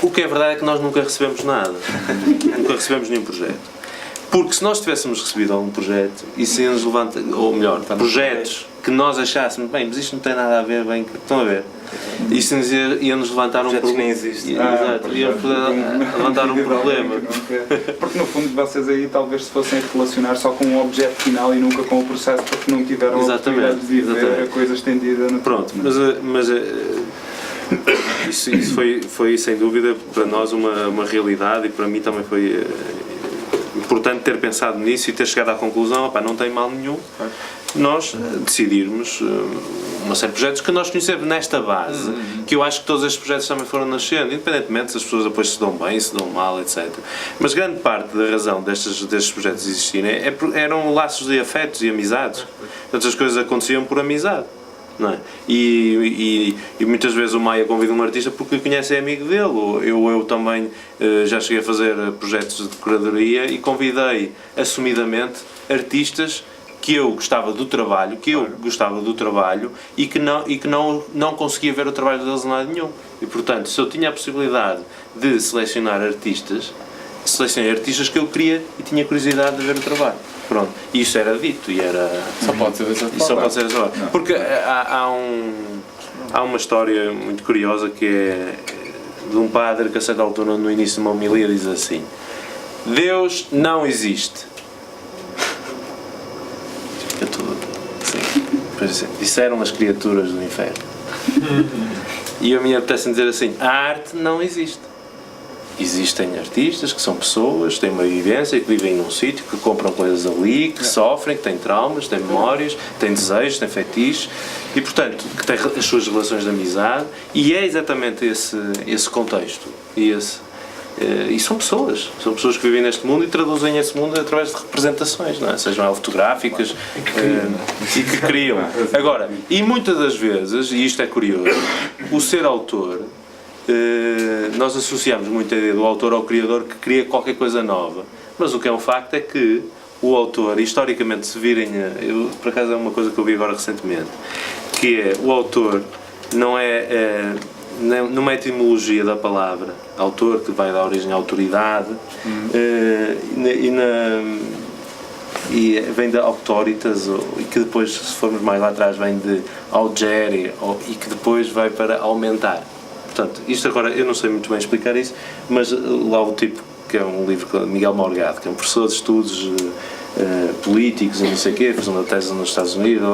O que é verdade é que nós nunca recebemos nada, nunca recebemos nenhum projeto. Porque se nós tivéssemos recebido algum projeto, isso ia nos levantar, ou melhor, projetos que nós achássemos, bem, mas isto não tem nada a ver, bem, estão a ver? Isso ia nos levantar um problema. Nem existe. Exato, ia levantar um problema. Porque no fundo vocês aí talvez se fossem relacionar só com o objeto final e nunca com o processo, porque não tiveram a oportunidade de viver a coisa estendida no Pronto, mas isso foi sem dúvida para nós uma realidade, e para mim também foi importante ter pensado nisso e ter chegado à conclusão, opá, não tem mal nenhum nós decidirmos uma série de projetos que nós conhecemos nesta base, que eu acho que todos estes projetos também foram nascendo, independentemente se as pessoas depois se dão bem, se dão mal, etc. Mas grande parte da razão destes projetos existirem eram laços de afetos e amizades. Portanto, as coisas aconteciam por amizade. Não é? E muitas vezes o Maia convida um artista porque conhece, é amigo dele. Eu também já cheguei a fazer projetos de curadoria e convidei assumidamente artistas que eu gostava do trabalho, e que não conseguia ver o trabalho deles em lado nenhum. E portanto, se eu tinha a possibilidade de selecionar artistas, selecionei artistas que eu queria e tinha curiosidade de ver o trabalho. Pronto, e isso era dito, e era... Só pode ser dessa forma. Só pode ser dessa forma. Porque há uma história muito curiosa que é de um padre que a certa altura no início de uma homilia diz assim: Deus não existe. Fica tudo assim. Disseram as criaturas do inferno. E a mim apetece dizer assim: a arte não existe. Existem artistas que são pessoas, têm uma vivência, que vivem num sítio, que compram coisas ali, que sofrem, que têm traumas, têm memórias, têm desejos, têm fetiches e, portanto, que têm as suas relações de amizade, e é exatamente esse contexto. E são pessoas que vivem neste mundo e traduzem esse mundo através de representações, não é? Sejam elas fotográficas e que criam. Agora, e muitas das vezes, e isto é curioso, o ser autor, nós associamos muito a ideia do autor ao criador que cria qualquer coisa nova, mas o que é um facto é que o autor, historicamente, se virem, por acaso é uma coisa que eu vi agora recentemente, que é o autor não é numa etimologia da palavra autor, que vai dar origem à autoridade, e vem de autoritas, e que depois, se formos mais lá atrás, vem de augere, e que depois vai para aumentar. Portanto, isto agora, eu não sei muito bem explicar isso, mas lá o tipo, que é um livro de Miguel Morgado, que é um professor de estudos políticos e não sei o quê, fez uma tese nos Estados Unidos,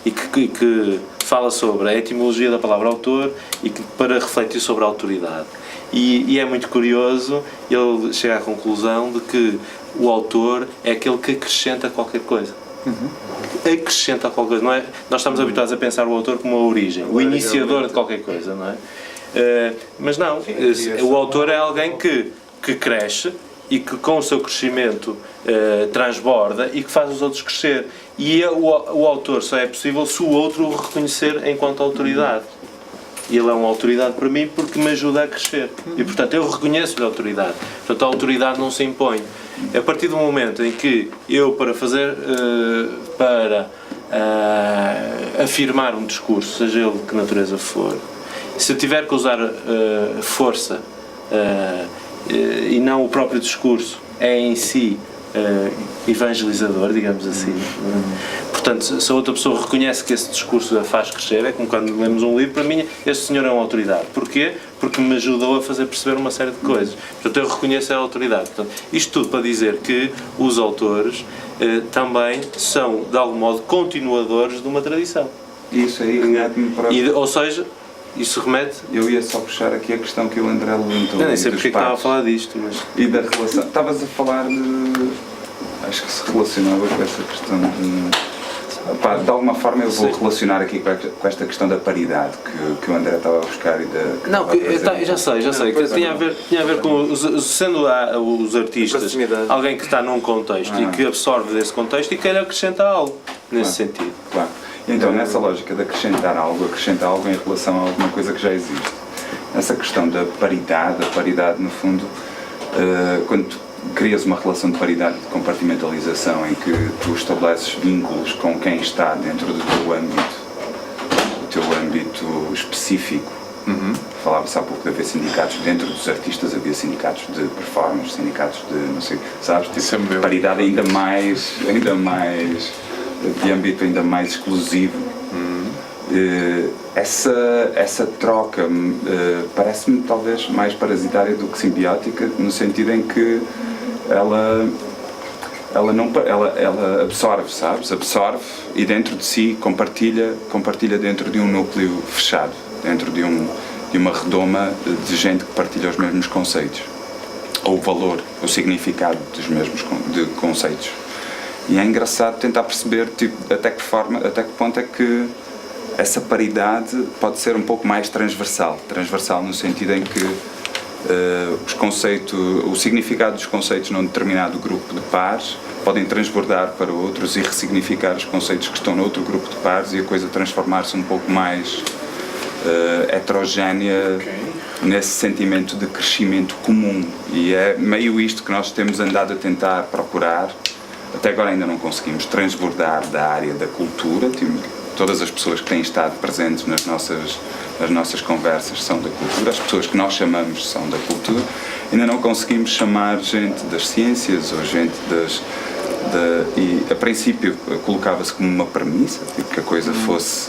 e que fala sobre a etimologia da palavra autor e que para refletir sobre a autoridade. E é muito curioso, ele chega à conclusão de que o autor é aquele que acrescenta qualquer coisa. Acrescenta qualquer coisa, não é? Nós estamos habituados a pensar o autor como a origem, o iniciador de qualquer coisa, não é? Mas não, o autor é alguém que cresce e que com o seu crescimento transborda e que faz os outros crescer. E o autor só é possível se o outro o reconhecer enquanto autoridade. E ele é uma autoridade para mim porque me ajuda a crescer. E portanto eu reconheço-lhe a autoridade. Portanto a autoridade não se impõe. A partir do momento em que eu, para afirmar um discurso, seja ele de que natureza for, se eu tiver que usar força e não o próprio discurso é em si evangelizador, digamos assim. Portanto, se a outra pessoa reconhece que esse discurso a faz crescer, é como quando lemos um livro, para mim, este senhor é uma autoridade. Porquê? Porque me ajudou a fazer perceber uma série de coisas. Portanto, eu reconheço a autoridade. Portanto, isto tudo para dizer que os autores também são, de algum modo, continuadores de uma tradição. Isso aí remete-me para... Ou seja, isso remete... Eu ia só puxar aqui a questão que o André levantou. Não, nem sei porque estava a falar disto, mas... E da relação... Estavas a falar de... Acho que se relacionava com essa questão de... Pá, de alguma forma eu vou relacionar aqui com esta questão da paridade que o André estava a buscar e da... Não, já sei, que tinha a ver com, sendo os artistas, alguém que está num contexto e que absorve desse contexto e quer acrescentar algo nesse sentido. Claro. Então, nessa lógica de acrescentar algo em relação a alguma coisa que já existe. Essa questão da paridade, a paridade no fundo, quando tu crias uma relação de paridade de compartimentalização em que tu estabeleces vínculos com quem está dentro do teu âmbito específico. Falava-se há pouco de haver sindicatos, dentro dos artistas havia sindicatos de performance, sindicatos de, não sei, sabes, tipo, paridade ainda mais, de âmbito ainda mais exclusivo. Essa troca parece-me talvez mais parasitária do que simbiótica, no sentido em que ela absorve, sabes? Absorve e dentro de si compartilha dentro de um núcleo fechado, dentro de uma redoma de gente que partilha os mesmos conceitos, ou o valor, o significado dos mesmos conceitos. E é engraçado tentar perceber tipo, até que ponto é que essa paridade pode ser um pouco mais transversal no sentido em que o significado dos conceitos num determinado grupo de pares podem transbordar para outros e ressignificar os conceitos que estão noutro grupo de pares e a coisa transformar-se um pouco mais heterogénea nesse sentimento de crescimento comum. E é meio isto que nós temos andado a tentar procurar. Até agora ainda não conseguimos transbordar da área da cultura. Todas as pessoas que têm estado presentes nas nossas conversas são da cultura, as pessoas que nós chamamos são da cultura. Ainda não conseguimos chamar gente das ciências ou gente e a princípio colocava-se como uma premissa, tipo, que a coisa fosse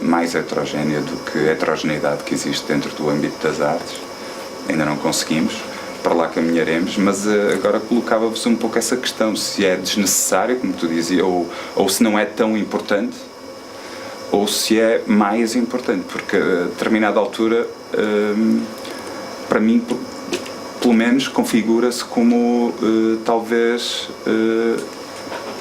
mais heterogénea do que a heterogeneidade que existe dentro do âmbito das artes. Ainda não conseguimos, para lá caminharemos, mas agora colocava-vos um pouco essa questão, se é desnecessário, como tu dizias, ou se não é tão importante, ou se é mais importante, porque a determinada altura, para mim, pelo menos, configura-se como talvez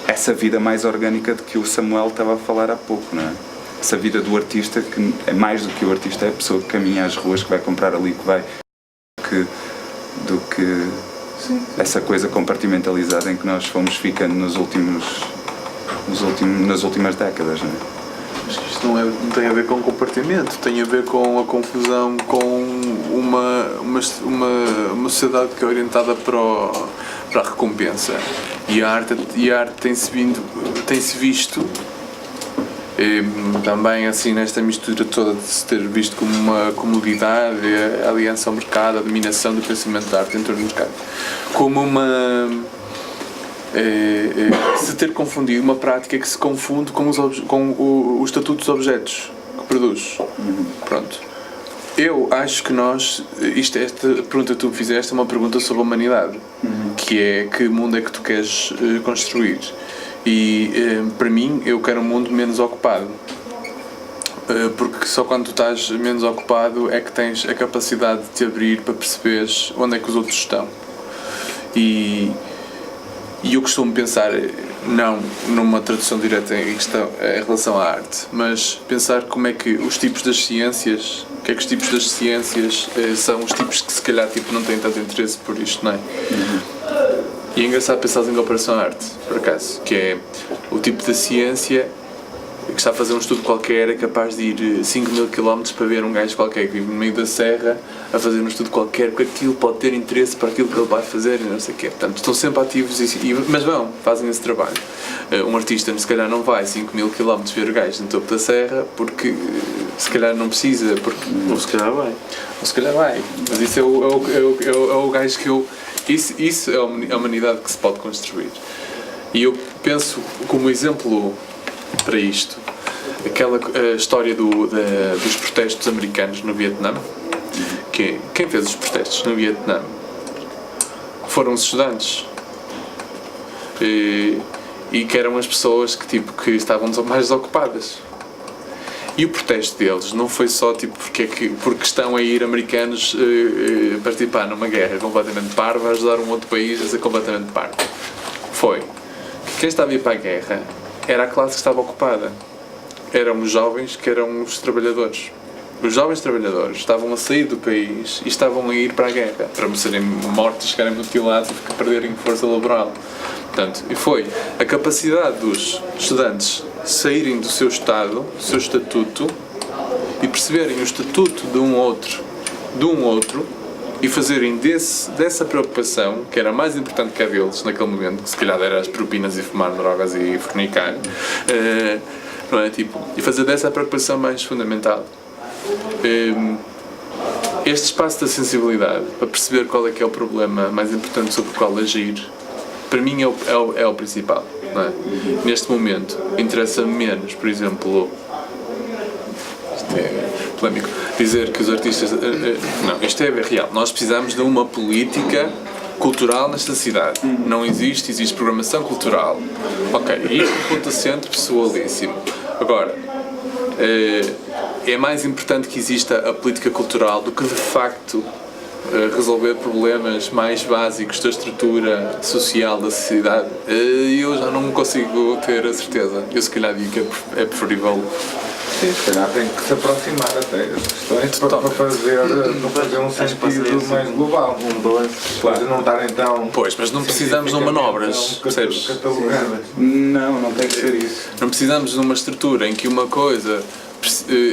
essa vida mais orgânica de que o Samuel estava a falar há pouco, não é? Essa vida do artista, que é mais do que o artista, é a pessoa que caminha às ruas, que vai comprar ali, que vai... do que essa coisa compartimentalizada em que nós fomos ficando nas últimas décadas, não é? Acho que isto não tem a ver com compartimento, tem a ver com a confusão com uma sociedade que é orientada para a recompensa. E a arte tem-se visto também assim nesta mistura toda de se ter visto como uma comodidade, a aliança ao mercado, a dominação do pensamento da arte dentro do mercado, como se ter confundido uma prática que se confunde com o estatuto dos objetos que produz. Pronto. Eu acho que esta pergunta que tu me fizeste é uma pergunta sobre a humanidade, que é que mundo é que tu queres construir? E para mim, eu quero um mundo menos ocupado, porque só quando tu estás menos ocupado é que tens a capacidade de te abrir para perceberes onde é que os outros estão. E eu costumo pensar, não numa tradução direta em relação à arte, mas pensar como é que os tipos das ciências, que é que os tipos das ciências são os tipos que se calhar não têm tanto interesse por isto, não é? E é engraçado pensar em comparação à arte, por acaso, que é o tipo da ciência que está a fazer um estudo qualquer é capaz de ir 5.000 km para ver um gajo qualquer que vive no meio da serra a fazer um estudo qualquer, porque aquilo pode ter interesse para aquilo que ele vai fazer e não sei o quê. Portanto, estão sempre ativos, mas fazem esse trabalho. Um artista, se calhar, não vai 5.000 km ver gajos no topo da serra porque se calhar não precisa, porque... Ou se calhar vai. Ou se calhar vai. Mas isso é o gajo que eu... Isso é a humanidade que se pode construir. E eu penso como exemplo para isto aquela história dos protestos americanos no Vietnã. Quem fez os protestos no Vietnã foram os estudantes e que eram as pessoas que estavam mais desocupadas. E o protesto deles não foi só porque estão a ir americanos participar numa guerra completamente parva a ajudar um outro país a ser completamente parvo. Foi que quem estava a ir para a guerra era a classe que estava ocupada. Eram os jovens que eram os trabalhadores. Os jovens trabalhadores estavam a sair do país e estavam a ir para a guerra para serem mortos, ficarem mutilados e perderem força laboral. Portanto, e foi a capacidade dos estudantes saírem do seu estado, do seu estatuto, e perceberem o estatuto de um outro e fazerem dessa preocupação, que era mais importante que a deles naquele momento, que se calhar era as propinas e fumar drogas e fornicar, não é? E fazer dessa preocupação mais fundamental. Este espaço da sensibilidade, para perceber qual é que é o problema mais importante sobre o qual agir, para mim é o principal, não é? Neste momento interessa-me menos, por exemplo, isto é polémico, dizer que os artistas não, isto é real, nós precisamos de uma política cultural nesta cidade. Não existe programação cultural, ok, isto é um ponto assente pessoalíssimo. Agora, é mais importante que exista a política cultural do que de facto resolver problemas mais básicos da estrutura social da sociedade. Eu já não consigo ter a certeza. Eu se calhar digo que é preferível. Sim, se calhar tem que se aproximar até as questões para fazer um sentido mais global. Claro. Não estar então. Pois, mas não precisamos de manobras, percebes? Não tem que ser isso. Não precisamos de uma estrutura em que uma coisa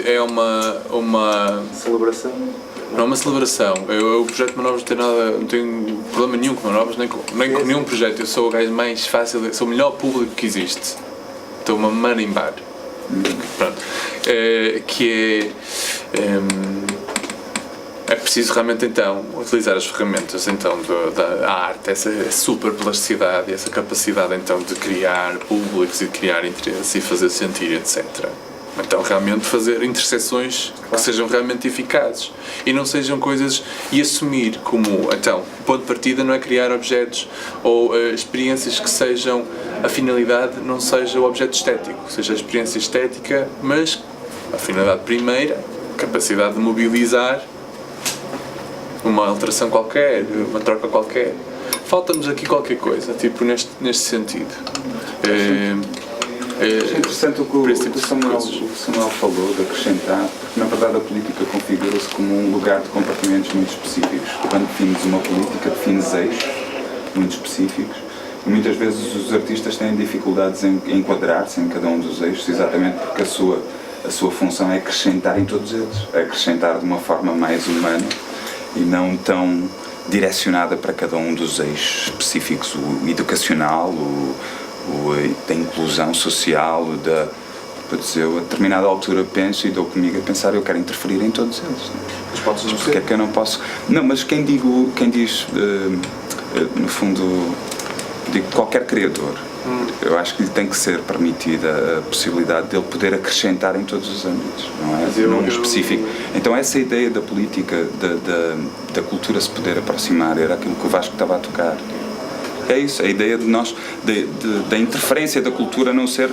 é uma Celebração. Não é uma celebração. O projeto de manobras não tenho problema nenhum com manobras, nem com nenhum projeto. Eu sou o gajo mais fácil, sou o melhor público que existe. Estou-me a marimbar. Pronto. É preciso realmente então utilizar as ferramentas então da arte, essa super plasticidade, essa capacidade então de criar públicos e de criar interesse e fazer sentir, etc. Então realmente fazer interseções que sejam realmente eficazes e não sejam coisas, e assumir como, então, o ponto de partida não é criar objetos ou experiências que sejam, a finalidade não seja o objeto estético, seja a experiência estética, mas a finalidade primeira, a capacidade de mobilizar uma alteração qualquer, uma troca qualquer. Falta-nos aqui qualquer coisa, tipo neste sentido. É interessante o que o Samuel falou, de acrescentar, porque na verdade a política configura-se como um lugar de compartimentos muito específicos. Quando defines uma política, defines eixos muito específicos e muitas vezes os artistas têm dificuldades em enquadrar-se em cada um dos eixos, exatamente porque a sua função é acrescentar em todos eles, é acrescentar de uma forma mais humana e não tão direcionada para cada um dos eixos específicos, o educacional, da inclusão social, eu a determinada altura penso e dou comigo a pensar, eu quero interferir em todos eles. Mas porque é que eu não posso? Não, mas quem diz, no fundo, digo qualquer criador, eu acho que lhe tem que ser permitida a possibilidade dele poder acrescentar em todos os âmbitos, não é? Num específico. Então essa ideia da política, da cultura se poder aproximar, era aquilo que o Vasco estava a tocar. É isso, a ideia de nós, da interferência da cultura não ser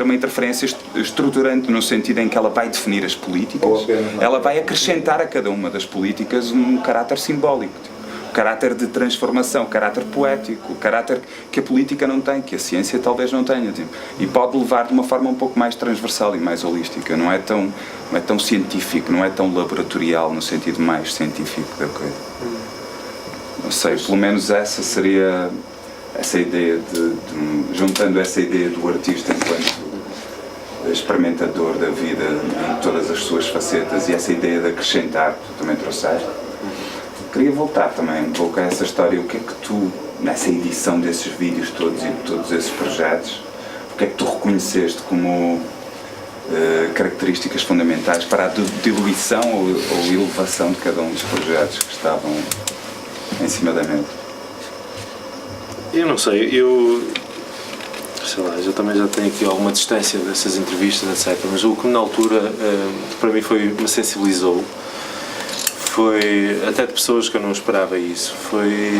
uma interferência estruturante no sentido em que ela vai definir as políticas, ela vai acrescentar a cada uma das políticas um caráter simbólico, caráter de transformação, caráter poético, caráter que a política não tem, que a ciência talvez não tenha, e pode levar de uma forma um pouco mais transversal e mais holística, não é tão científico, não é tão laboratorial no sentido mais científico da coisa. Não sei, pelo menos essa seria essa ideia juntando essa ideia do artista enquanto experimentador da vida em todas as suas facetas, e essa ideia de acrescentar, que tu também trouxeste. Queria voltar também um pouco a essa história. O que é que tu, nessa edição desses vídeos todos e de todos esses projetos, o que é que tu reconheceste como características fundamentais para a diluição ou elevação de cada um dos projetos que estavam em cima da mesa? Eu não sei, sei lá, eu também já tenho aqui alguma distância dessas entrevistas, etc. Mas o que na altura, para mim, me sensibilizou, foi até de pessoas que eu não esperava isso, foi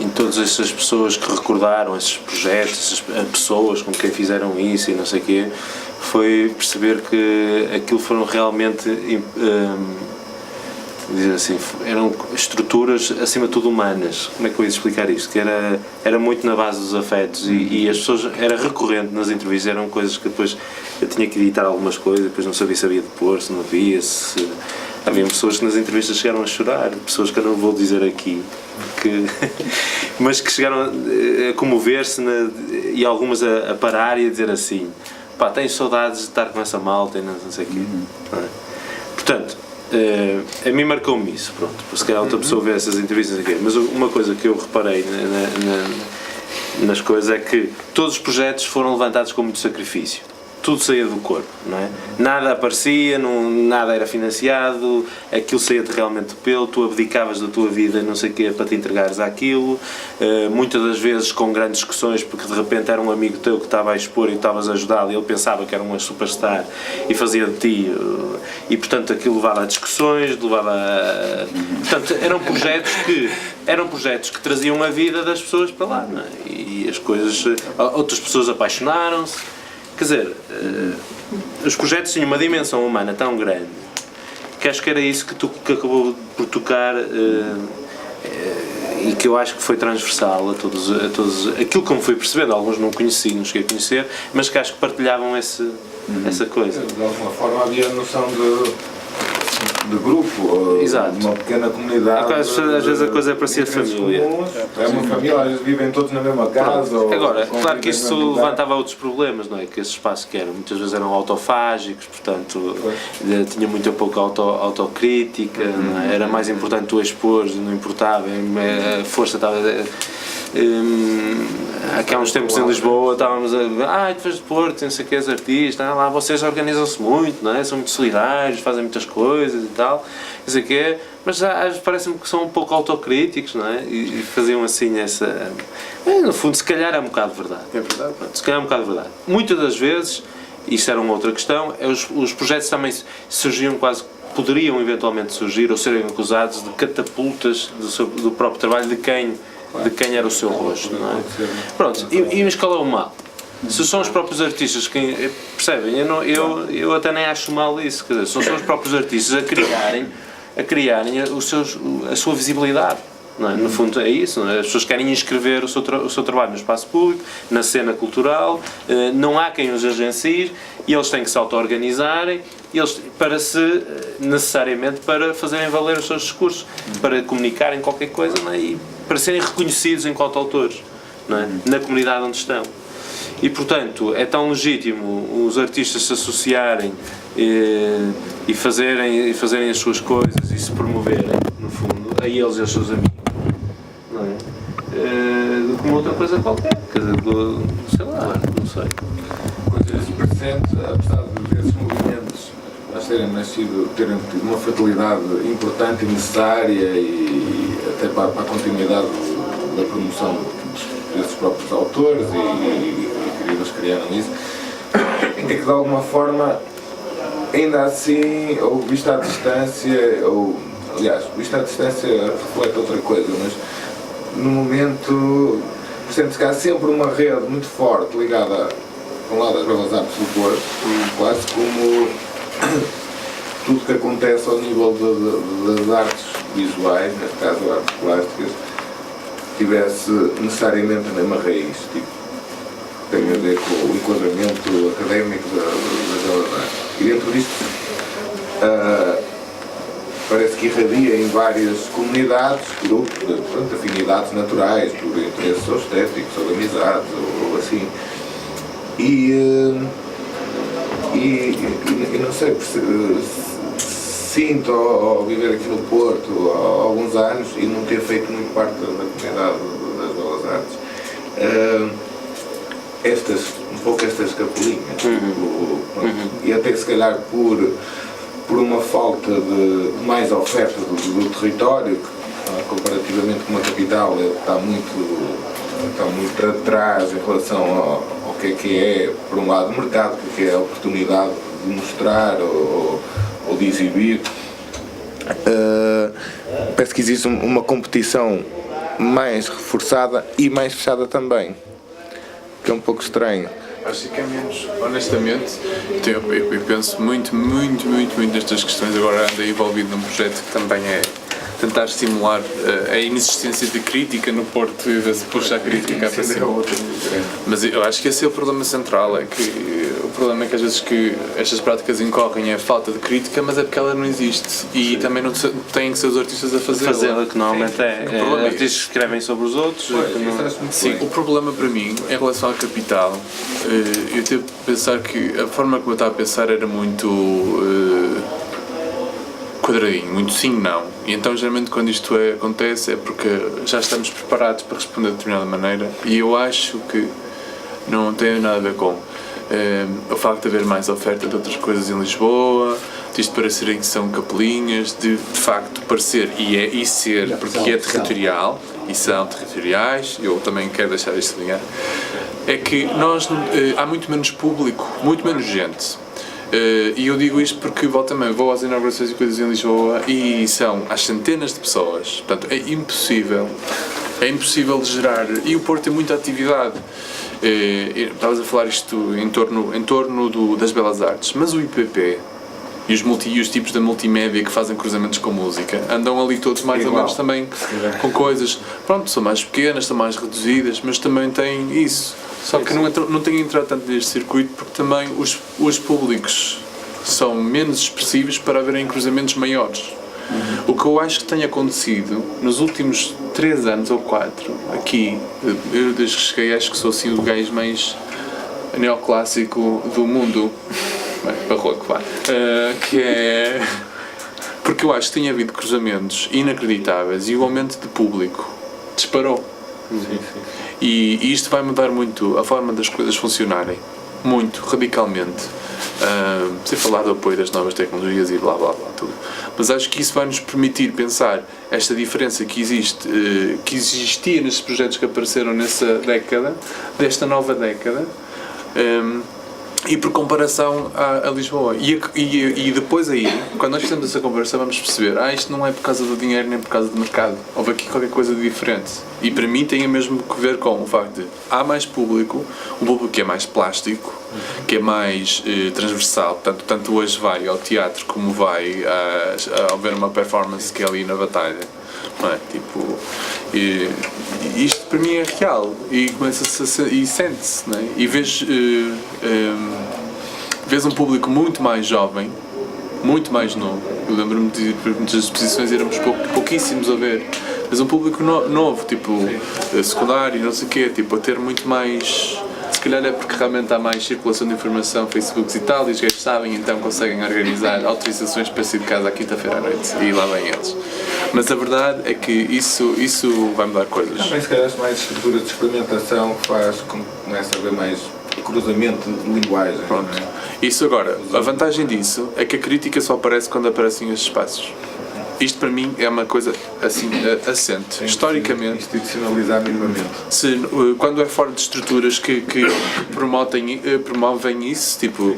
em todas essas pessoas que recordaram esses projetos, essas pessoas com quem fizeram isso e não sei o quê, foi perceber que aquilo foram realmente, dizer assim, eram estruturas acima de tudo humanas. Como é que eu ia explicar isto? Que era muito na base dos afetos e as pessoas, era recorrente nas entrevistas, eram coisas que depois eu tinha que editar algumas coisas, depois não sabia se havia de pôr, se não havia, havia pessoas que nas entrevistas chegaram a chorar, pessoas que eu não vou dizer aqui, mas que chegaram a comover-se e algumas a parar e a dizer assim, pá, tenho saudades de estar com essa malta e não sei o quê. Portanto, a mim marcou-me isso, pronto, porque se calhar outra pessoa vê essas entrevistas aqui, mas uma coisa que eu reparei nas coisas é que todos os projetos foram levantados com muito sacrifício. Tudo saía do corpo, não é? Nada aparecia, nada era financiado, aquilo saía-te realmente do pelo, tu abdicavas da tua vida, não sei o quê, para te entregares àquilo, muitas das vezes com grandes discussões, porque de repente era um amigo teu que estava a expor e estavas a ajudá-lo e ele pensava que era uma superstar e fazia de ti, e portanto aquilo levava a discussões, portanto eram projetos que traziam a vida das pessoas para lá, não é? E as coisas, outras pessoas apaixonaram-se. Quer dizer, os projetos tinham uma dimensão humana tão grande que acho que era isso que acabou por tocar e que eu acho que foi transversal a todos aquilo que eu me fui percebendo, alguns não conheci, não cheguei a conhecer, mas que acho que partilhavam essa coisa. De alguma forma havia a noção de grupo, exato, uma pequena comunidade. Às vezes a coisa é para ser família. É uma família, às vezes vivem todos na mesma casa. Agora, claro que isso levantava outros problemas, não é? Que esse espaço que eram, muitas vezes eram autofágicos, portanto, tinha muito pouca autocrítica, não é? Era mais importante tu expor, não importava, a força estava... Aqui há uns tempos em Lisboa estávamos a tu fez de Porto, não sei o que, és artista, lá vocês organizam-se muito, não é? São muito solidários, fazem muitas coisas e tal, não sei o que, mas parece-me que são um pouco autocríticos, não é? E faziam assim essa... no fundo, se calhar é um bocado de verdade. É verdade. Se calhar é um bocado de verdade. Muitas das vezes, isso era uma outra questão, os projetos também surgiam quase, poderiam eventualmente surgir ou serem acusados de catapultas do próprio trabalho de quem era o seu rosto, não é? Pronto, e qual é o mal? Se são os próprios artistas que percebem, eu até nem acho mal isso, quer dizer, são os próprios artistas a criarem a sua visibilidade, não é? No fundo é isso, não é? As pessoas querem inscrever o seu trabalho no espaço público, na cena cultural, não há quem os agencie e eles têm que se auto-organizarem necessariamente para fazerem valer os seus discursos, para comunicarem qualquer coisa, não é? E para serem reconhecidos enquanto autores, não é? Na comunidade onde estão. E portanto é tão legítimo os artistas se associarem e fazerem as suas coisas e se promoverem, no fundo, a eles e aos seus amigos, não é? Do que uma outra coisa qualquer, quer dizer, sei lá, não sei. Esse presente, apesar desses movimentos terem nascido, terem tido uma fertilidade importante e necessária e até para a continuidade da promoção desses próprios autores e eles criaram isso, é que de alguma forma, ainda assim, ou visto à distância, aliás, visto à distância reflete outra coisa, mas no momento sente-se que há sempre uma rede muito forte ligada, por um lado, às belas artes do Porto, quase como tudo que acontece ao nível das artes visuais, neste caso artes plásticas, tivesse necessariamente a mesma raiz, tipo, tem a ver com o enquadramento académico das belas artes. E dentro disto parece que irradia em várias comunidades, grupos, afinidades naturais, por interesses ou estéticos, ou amizades, ou assim. e não sei, sinto ao viver aqui no Porto há alguns anos e não ter feito muito parte da comunidade das Belas Artes, um pouco estas capelinhas, e até se calhar por uma falta de mais oferta do território, que, comparativamente com uma capital, está muito atrás em relação ao que é, por um lado, o mercado, que é a oportunidade de mostrar ou de exibir. Parece que existe uma competição mais reforçada e mais fechada também, que é um pouco estranho. Acho que é menos, honestamente, eu penso muito nestas questões. Agora ando envolvido num projeto que também é tentar estimular a inexistência de crítica no Porto e se puxar a crítica para cima. Mas eu acho que esse é o problema central, é que o problema é que às vezes que estas práticas incorrem é a falta de crítica, mas é porque ela não existe e também não têm que ser os artistas a fazê-la. Que normalmente artistas que escrevem sobre os outros. Sim, o problema para mim, em relação à capital, eu tive a pensar que a forma como eu estava a pensar era muito quadradinho, muito sim, não. E então, geralmente, quando isto acontece é porque já estamos preparados para responder de determinada maneira e eu acho que não tem nada a ver com o facto de haver mais oferta de outras coisas em Lisboa, disto parecerem que são capelinhas, de facto parecer e ser, porque é territorial, e são territoriais, eu também quero deixar isto sublinhar, é que nós, há muito menos público, muito menos gente. E eu digo isto porque vou às inaugurações e coisas em Lisboa e são às centenas de pessoas, portanto é impossível de gerar, e o Porto tem muita atividade. Estavas a falar isto em torno das Belas Artes, mas o IPP e os tipos da multimédia que fazem cruzamentos com música andam ali todos mais ou menos também com coisas, pronto, são mais pequenas, são mais reduzidas, mas também têm isso. Só que não têm entrado tanto neste circuito porque também os públicos são menos expressivos para haverem cruzamentos maiores. O que eu acho que tem acontecido nos últimos 3 anos ou 4 aqui, eu desde que cheguei acho que sou assim o gajo mais neoclássico do mundo, barroco, vá, que é porque eu acho que tem havido cruzamentos inacreditáveis e o aumento de público disparou. E isto vai mudar muito a forma das coisas funcionarem, muito, radicalmente, sem falar do apoio das novas tecnologias e blá blá blá, tudo. Mas acho que isso vai nos permitir pensar esta diferença que existe, que existia nestes projetos que apareceram nessa década, desta nova década, e por comparação a Lisboa. E depois aí, quando nós fizemos essa comparação, vamos perceber, isto não é por causa do dinheiro nem por causa do mercado. Houve aqui qualquer coisa de diferente. E para mim tem mesmo que ver com o facto de há mais público, um público que é mais plástico, que é mais transversal, tanto hoje vai ao teatro como vai a ver uma performance que é ali na batalha. Não é? Tipo, isto para mim é real e começa-se e sente-se, não é? E vês um público muito mais jovem, muito mais novo. Eu lembro-me de muitas exposições éramos pouquíssimos a ver, mas um público novo, tipo secundário, não sei o quê, tipo a ter muito mais. Se calhar é porque realmente há mais circulação de informação, Facebooks e tal, e os gajos sabem, então conseguem organizar autorizações para sair de casa à quinta-feira à noite, e lá vêm eles. Mas a verdade é que isso vai mudar coisas. Também se calhar mais estrutura de experimentação faz com que comece a haver mais cruzamento de linguagem. Pronto. Isso agora, a vantagem disso é que a crítica só aparece quando aparecem esses espaços. Isto para mim é uma coisa assim assente. Historicamente, institucionalizar minimamente. Quando é fora de estruturas que promovem isso, tipo,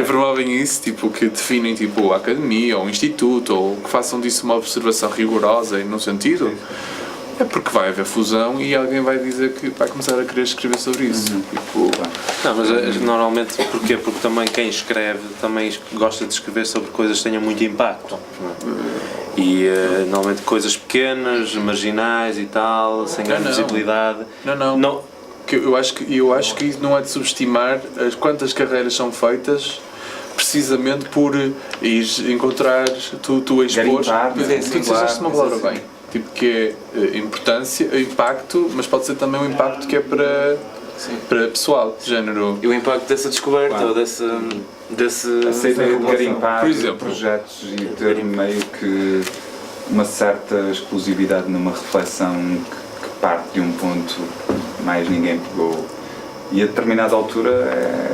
promovem isso, tipo, que definem tipo a academia ou o instituto, ou que façam disso uma observação rigorosa e num sentido, é porque vai haver fusão e alguém vai dizer que vai começar a querer escrever sobre isso. Tipo, não, mas normalmente porquê? Porque também quem escreve também gosta de escrever sobre coisas que tenham muito impacto. E normalmente coisas pequenas, marginais e tal, sem grande visibilidade. Não. Eu acho que isso não é de subestimar as quantas carreiras são feitas precisamente por ir encontrar, tu a expor. Tu disseste uma palavra bem. Tipo, que é importância, impacto, mas pode ser também um impacto que é para para pessoal, de género. E o impacto dessa descoberta, ou desse Essa ideia de garimpar Por exemplo, projetos e ter meio que uma certa exclusividade numa reflexão que parte de um ponto mais ninguém pegou, e a determinada altura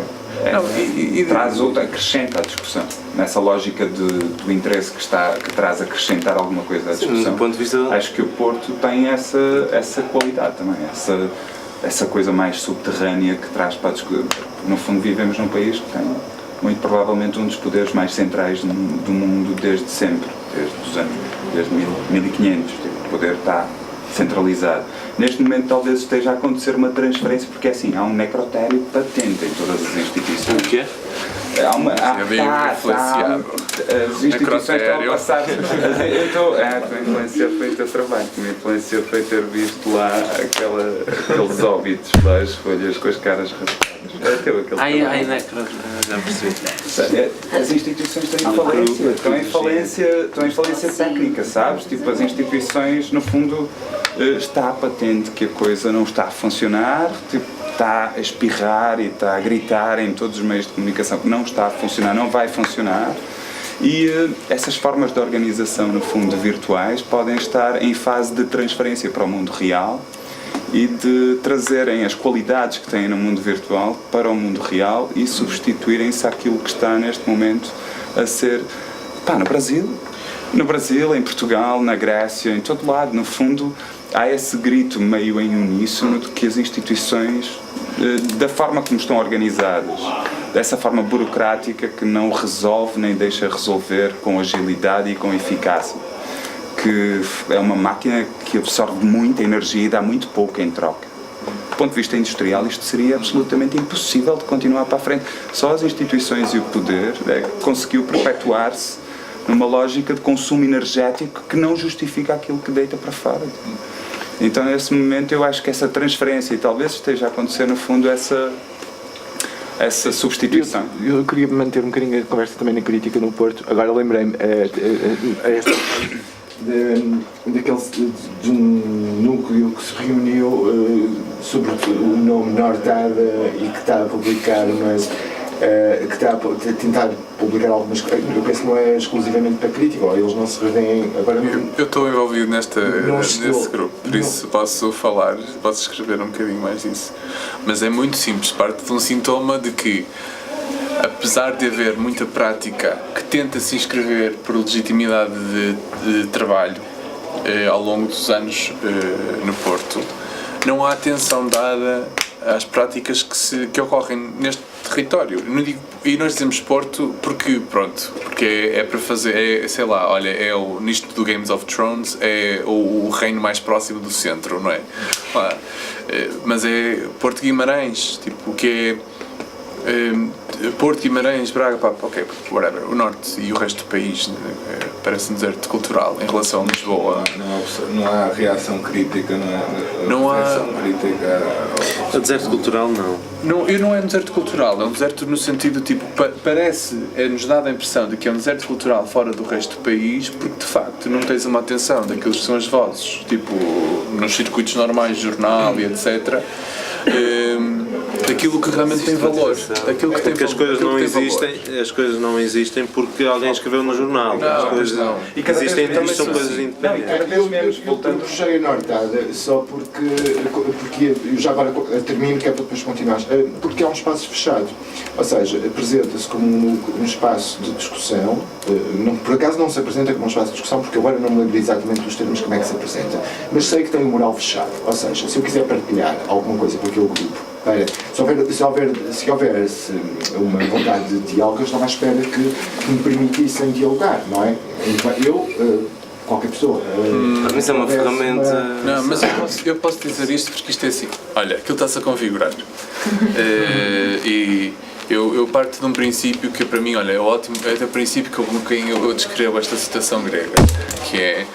traz outra, acrescenta a discussão nessa lógica do interesse que traz acrescentar alguma coisa à discussão. do ponto de vista... Acho que o Porto tem essa qualidade também, essa coisa mais subterrânea que traz para a discussão. No fundo, vivemos num país que tem muito provavelmente um dos poderes mais centrais do mundo desde sempre, desde 1500. O poder está centralizado. Neste momento talvez esteja a acontecer uma transferência, porque assim, há um necrotério patente em todas as instituições. O quê? Há uma... As instituições estão a passar... Estou influenciado pelo teu trabalho, que me influenciou foi ter visto lá aqueles óbitos lá, as folhas com as caras raspadas. Já percebi. As instituições estão em falência técnica, sabes? Tipo, as instituições, no fundo, está patente que a coisa não está a funcionar, tipo, está a espirrar e está a gritar em todos os meios de comunicação que não está a funcionar, não vai funcionar. E essas formas de organização, no fundo, virtuais, podem estar em fase de transferência para o mundo real e de trazerem as qualidades que têm no mundo virtual para o mundo real e substituírem-se àquilo que está neste momento a ser, no Brasil, em Portugal, na Grécia, em todo lado. No fundo, há esse grito meio em uníssono de que as instituições, da forma como estão organizadas, dessa forma burocrática que não resolve nem deixa resolver com agilidade e com eficácia, que é uma máquina que absorve muita energia e dá muito pouco em troca. Do ponto de vista industrial, isto seria absolutamente impossível de continuar para a frente. Só as instituições e o poder conseguiu perpetuar-se numa lógica de consumo energético que não justifica aquilo que deita para fora. Então, nesse momento, eu acho que essa transferência, e talvez esteja a acontecer, no fundo, essa substituição. Eu queria manter um bocadinho a conversa também na crítica no Porto. Agora lembrei-me de um núcleo que se reuniu sobre o nome Nortada e que está a publicar que está a tentar publicar algumas coisas. Eu penso que não é exclusivamente para crítica, ou eles não se revêem. Agora eu estou envolvido nesse grupo, por isso posso escrever um bocadinho mais disso. Mas é muito simples, parte de um sintoma de que, apesar de haver muita prática que tenta se inscrever por legitimidade de trabalho ao longo dos anos no Porto, não há atenção dada às práticas que ocorrem neste território. E nós dizemos Porto porque é para fazer, sei lá, olha, nisto do Games of Thrones é o reino mais próximo do centro, não é? Mas é Porto Guimarães, tipo, o que é Porto, Guimarães, Braga, whatever, o norte e o resto do país parece um deserto cultural em relação a Lisboa. Não há reação crítica, não há reação crítica ao deserto cultural, não. Não é um deserto cultural, é um deserto no sentido, tipo, é-nos dada a impressão de que é um deserto cultural fora do resto do país, porque de facto não tens uma atenção daquilo que são as vozes, tipo, nos circuitos normais de jornal e etc., daquilo que realmente tem valor, daquilo que tem porque as coisas não existem porque alguém escreveu no jornal. As coisas não. E cada existem, vez menos são coisas independentes. Cada vez menos, eu puxei a Nortada só porque eu já agora termino, que é para depois continuar, porque é um espaço fechado, ou seja, apresenta-se como um espaço de discussão, por acaso não se apresenta como um espaço de discussão, porque agora não me lembro exatamente dos termos como é que se apresenta, mas sei que tem um mural fechado, ou seja, se eu quiser partilhar alguma coisa para aquele grupo, se houvesse uma vontade de diálogo, eu estava à espera que me permitissem dialogar, não é? Qualquer pessoa. Isso é uma ferramenta. Não, mas eu posso dizer isto porque isto é assim. Olha, aquilo está-se a configurar. E eu parto de um princípio que para mim, olha, é ótimo, é do princípio que eu descrevo esta citação grega, que é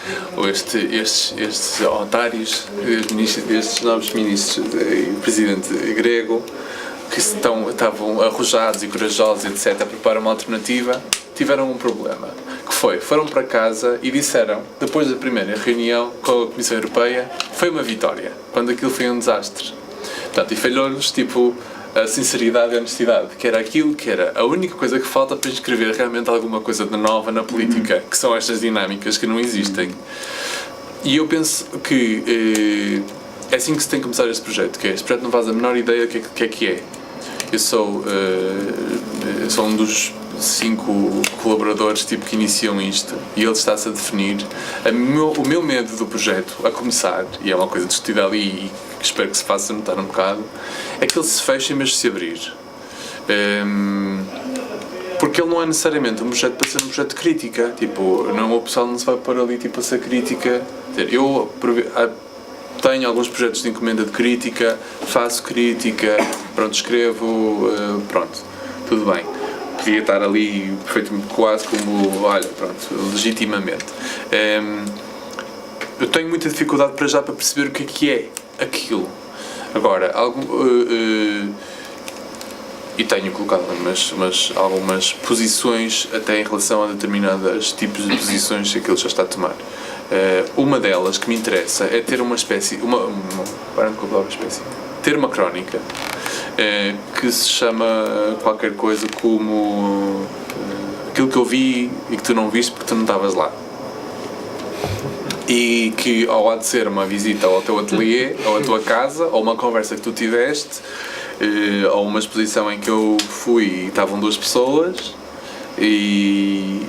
estes otários, estes novos ministros e presidente grego, que estavam arrojados e corajosos, etc., a preparar uma alternativa, tiveram um problema, que foram para casa e disseram, depois da primeira reunião com a Comissão Europeia, foi uma vitória, quando aquilo foi um desastre. Portanto, e falhou-nos, tipo, a sinceridade e a honestidade, que era aquilo que era a única coisa que falta para escrever realmente alguma coisa de nova na política, que são estas dinâmicas que não existem. E eu penso que é assim que se tem que começar este projeto, que é, este projeto não faz a menor ideia do que é. Eu sou um dos 5 colaboradores tipo, que iniciam isto e ele está-se a definir. O meu medo do projeto, a começar, e é uma coisa discutida ali e que espero que se faça notar um bocado, é que ele se feche em vez de se abrir. Porque ele não é necessariamente um projeto para ser um projeto de crítica. Tipo, não, o pessoal não se vai pôr ali tipo, a ser crítica. Eu tenho alguns projetos de encomenda de crítica, faço crítica, pronto, escrevo, pronto, tudo bem. Podia estar ali perfeitamente quase como, olha, pronto, legitimamente. Eu tenho muita dificuldade para já para perceber o que é aquilo. Agora, e tenho colocado algumas posições até em relação a determinados tipos de posições que ele já está a tomar. Uma delas que me interessa é ter uma espécie, ter uma crónica que se chama qualquer coisa como aquilo que eu vi e que tu não viste porque tu não estavas lá. E que ou há de ser uma visita ao teu ateliê, ou à tua casa, ou uma conversa que tu tiveste, ou uma exposição em que eu fui e estavam 2 pessoas e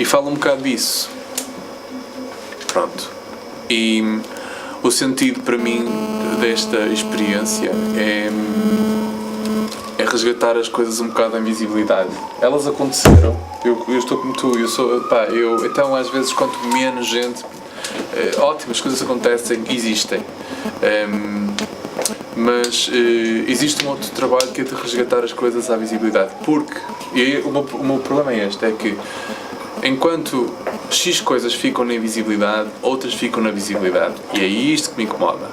fala um bocado disso. Pronto. E o sentido para mim desta experiência é resgatar as coisas um bocado em visibilidade. Elas aconteceram, eu estou como tu, então às vezes quanto menos gente, ótimas coisas acontecem, existem. Mas existe um outro trabalho que é de resgatar as coisas à visibilidade, porque o meu problema é este, é que enquanto X coisas ficam na invisibilidade, outras ficam na visibilidade, e é isto que me incomoda,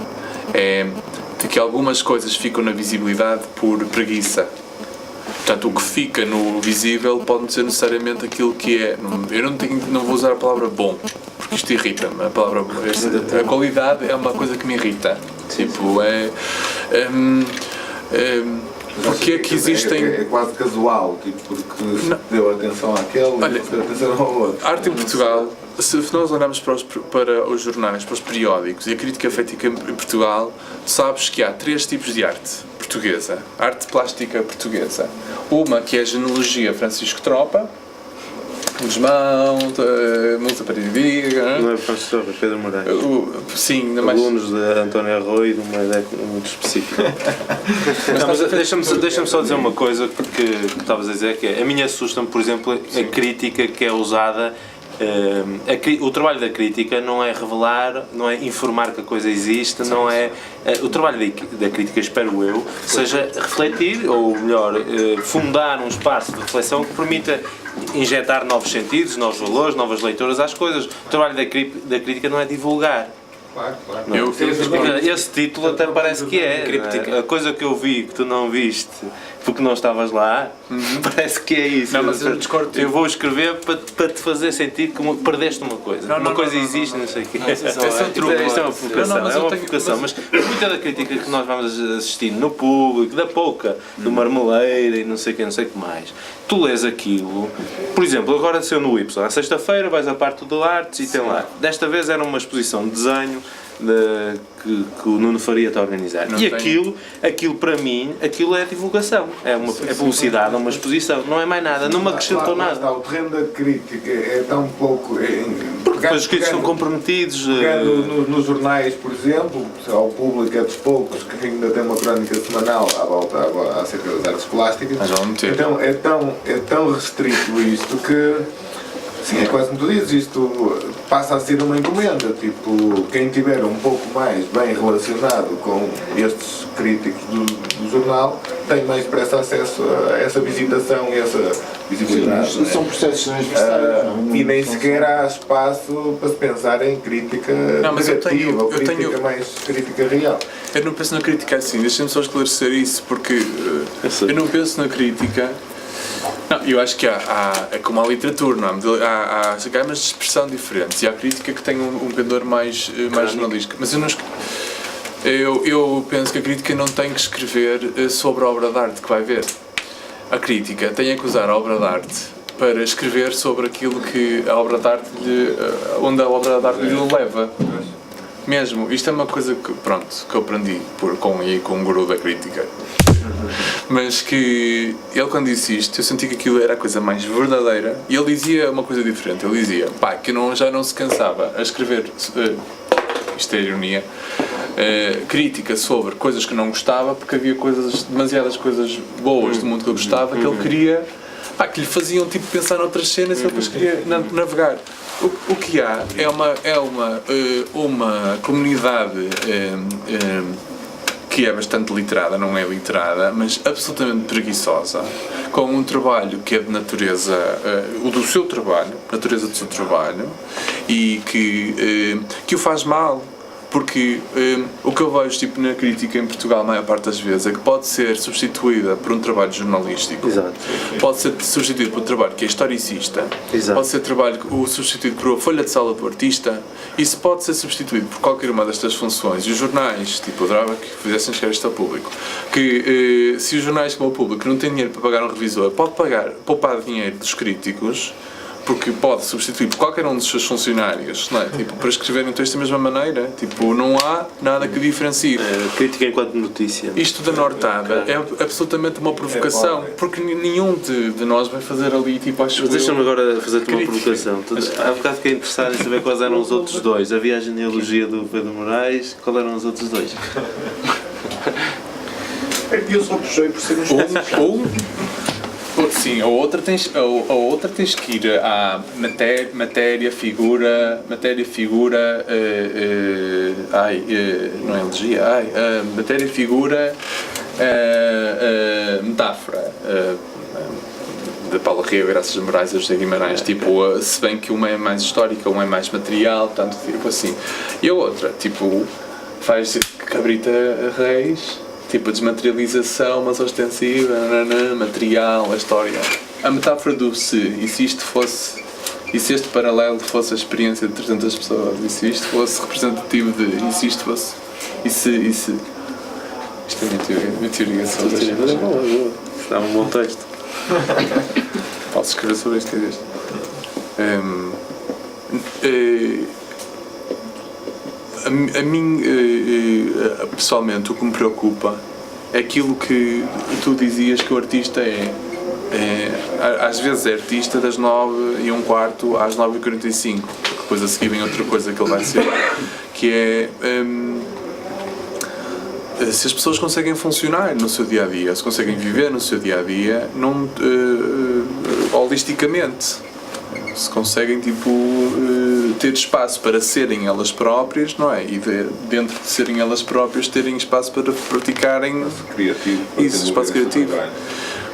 é de que algumas coisas ficam na visibilidade por preguiça. Portanto, o que fica no visível pode não ser necessariamente aquilo que é. Eu não vou usar a palavra bom, porque isto irrita-me. A qualidade é uma coisa que me irrita. Tipo, porque é que existem... É quase casual, tipo, porque se deu atenção àquele e se deu atenção ao outro. A arte em Portugal, se nós olharmos para os jornais, para os periódicos e a crítica feita em Portugal, sabes que há 3 tipos de arte portuguesa, arte plástica portuguesa. Uma que é a genealogia Francisco Tropa, Guzmão, Multa Paradiga... Não é Francisco Tropa, Pedro Moreira. Sim, alunos de António Arroio, de uma ideia muito específica. Mas deixa-me só dizer uma coisa que estavas a dizer, que é, a mim assusta-me, por exemplo, a crítica que é usada. O trabalho da crítica não é revelar, não é informar que a coisa existe, não é... O trabalho da crítica, espero eu, seja refletir, ou melhor, fundar um espaço de reflexão que permita injetar novos sentidos, novos valores, novas leituras às coisas. O trabalho da crítica não é divulgar. Claro. Esse título até parece que é. A coisa que eu vi que tu não viste porque não estavas lá, parece que é isso. Não, mas eu discordo. Eu vou escrever para te fazer sentir que perdeste uma coisa. Uma coisa existe, não sei o quê. Isto é uma provocação. Mas muita da crítica que nós vamos assistir no público, da pouca, do Marmeleira e não sei o que mais, tu lês aquilo. Por exemplo, agora saiu no Y, à sexta-feira vais à parte do artes e tem lá. Desta vez era uma exposição de desenho que o Nuno Faria está a organizar. E aquilo para mim, aquilo é divulgação, é publicidade, é uma exposição, não é mais nada, não me acrescentou nada. O terreno da crítica é tão pouco... Porque depois os críticos estão comprometidos... Nos jornais, por exemplo, ao público é dos poucos que ainda tem uma crónica semanal à volta acerca das artes plásticas. Então é tão restrito isto que... Sim, é quase como tu dizes, isto passa a ser uma encomenda, tipo, quem tiver um pouco mais bem relacionado com estes críticos do jornal tem mais depressa acesso a essa visitação e essa visibilidade. Sim, são processos transversais. E nem sequer há espaço para se pensar em crítica negativa, ou mais crítica real. Eu não penso na crítica assim, deixa-me só esclarecer isso, porque eu não penso na crítica... Não, eu acho que é como a literatura, não? Há gamas de expressão diferentes e há crítica que tem um pendor mais jornalístico. Mas eu não... Eu penso que a crítica não tem que escrever sobre a obra de arte que vai ver. A crítica tem que usar a obra de arte para escrever sobre aquilo que a obra de arte onde a obra de arte lhe leva. Mesmo, isto é uma coisa que, que eu aprendi com um guru da crítica. Mas que ele, quando disse isto, eu senti que aquilo era a coisa mais verdadeira. E ele dizia uma coisa diferente. Ele dizia, que já não se cansava a escrever, isto é ironia, crítica sobre coisas que não gostava, porque havia demasiadas coisas boas do mundo que ele gostava, que ele queria, que lhe faziam tipo pensar noutras cenas e ele depois queria navegar. O que há é uma comunidade que é bastante literada, não é literada, mas absolutamente preguiçosa, com um trabalho que é de natureza, do seu trabalho, natureza do seu trabalho, e que o faz mal. Porque o que eu vejo tipo, na crítica em Portugal, a maior parte das vezes, é que pode ser substituída por um trabalho jornalístico. Exato. Pode ser substituído por um trabalho que é historicista. Exato. Pode ser substituído por a folha de sala do artista. Isso pode ser substituído por qualquer uma destas funções. E os jornais, tipo o Drama, que fizessem chegar isto ao público, que se os jornais como o público não têm dinheiro para pagar um revisor, pode poupar dinheiro dos críticos, porque pode substituir por qualquer um dos seus funcionários, não é? Tipo, para escreverem o texto da mesma maneira. Tipo, não há nada que diferencie. Crítica enquanto notícia. Isto da Nortada é absolutamente uma provocação, porque nenhum de nós vai fazer ali, tipo, acho que... Mas deixa-me agora fazer-te uma provocação. Há bocado fiquei interessado em saber quais eram os outros dois. Havia a genealogia do Pedro Moraes, quais eram os outros dois? Eu só puxei por ser Sim, a outra tens que ir à matéria, figura, não é elegia, matéria, figura, metáfora, de Paulo Rio, Graças Moraes e José Guimarães, tipo, se bem que uma é mais histórica, uma é mais material, portanto, tipo assim. E a outra, tipo, faz Cabrita Reis, tipo, desmaterialização, mas ostensiva, material, a história. A metáfora do e se isto fosse, e se este paralelo fosse a experiência de 300 pessoas, e se isto fosse representativo de, e se isto fosse, e se... Isto é minha teoria sobre as coisas. Dá um bom texto. Posso escrever sobre isto, quer dizer. A mim, pessoalmente, o que me preocupa é aquilo que tu dizias que o artista às vezes é artista das 9h15 às 9h45, depois a seguir vem outra coisa que ele vai ser, que é se as pessoas conseguem funcionar no seu dia-a-dia, se conseguem viver no seu dia-a-dia, holisticamente, se conseguem tipo ter espaço para serem elas próprias, não é? E dentro de serem elas próprias terem espaço para praticarem espaço criativo.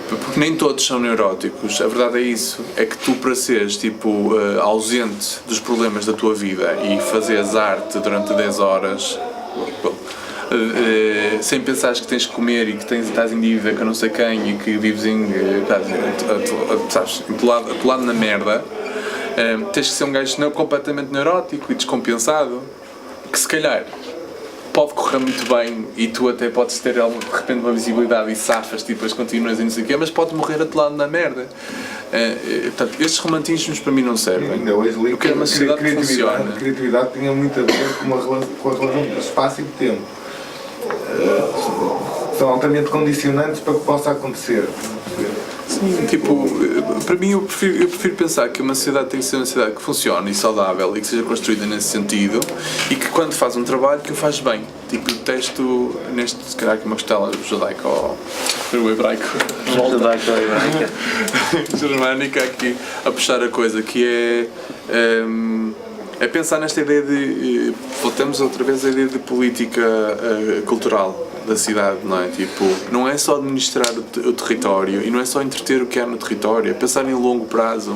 Porque nem todos são neuróticos, a verdade é isso, é que tu, para seres tipo ausente dos problemas da tua vida e fazeres arte durante 10 horas sem pensares que tens que comer e que estás em dívida com não sei quem e que vives atolado na merda, tens que ser um gajo completamente neurótico e descompensado, que se calhar pode correr muito bem e tu até podes ter de repente uma visibilidade e safas e depois continuas e não sei o quê, mas pode morrer atolado na merda. Portanto, estes romantismos para mim não servem. Eu quero uma sociedade que funciona. A criatividade tinha muito a ver com a relação de espaço e de tempo. São altamente condicionantes para que possa acontecer. Sim, tipo, para mim eu prefiro pensar que uma sociedade tem que ser uma sociedade que funcione e saudável e que seja construída nesse sentido e que quando faz um trabalho que o faz bem. Tipo, eu testo neste, se calhar que uma costela judaica ou hebraico. Judaica ou hebraica. Germânica aqui a puxar a coisa que é pensar nesta ideia de, voltamos outra vez à ideia de política cultural da cidade, não é? Tipo, não é só administrar o território e não é só entreter o que há no território, é pensar em longo prazo.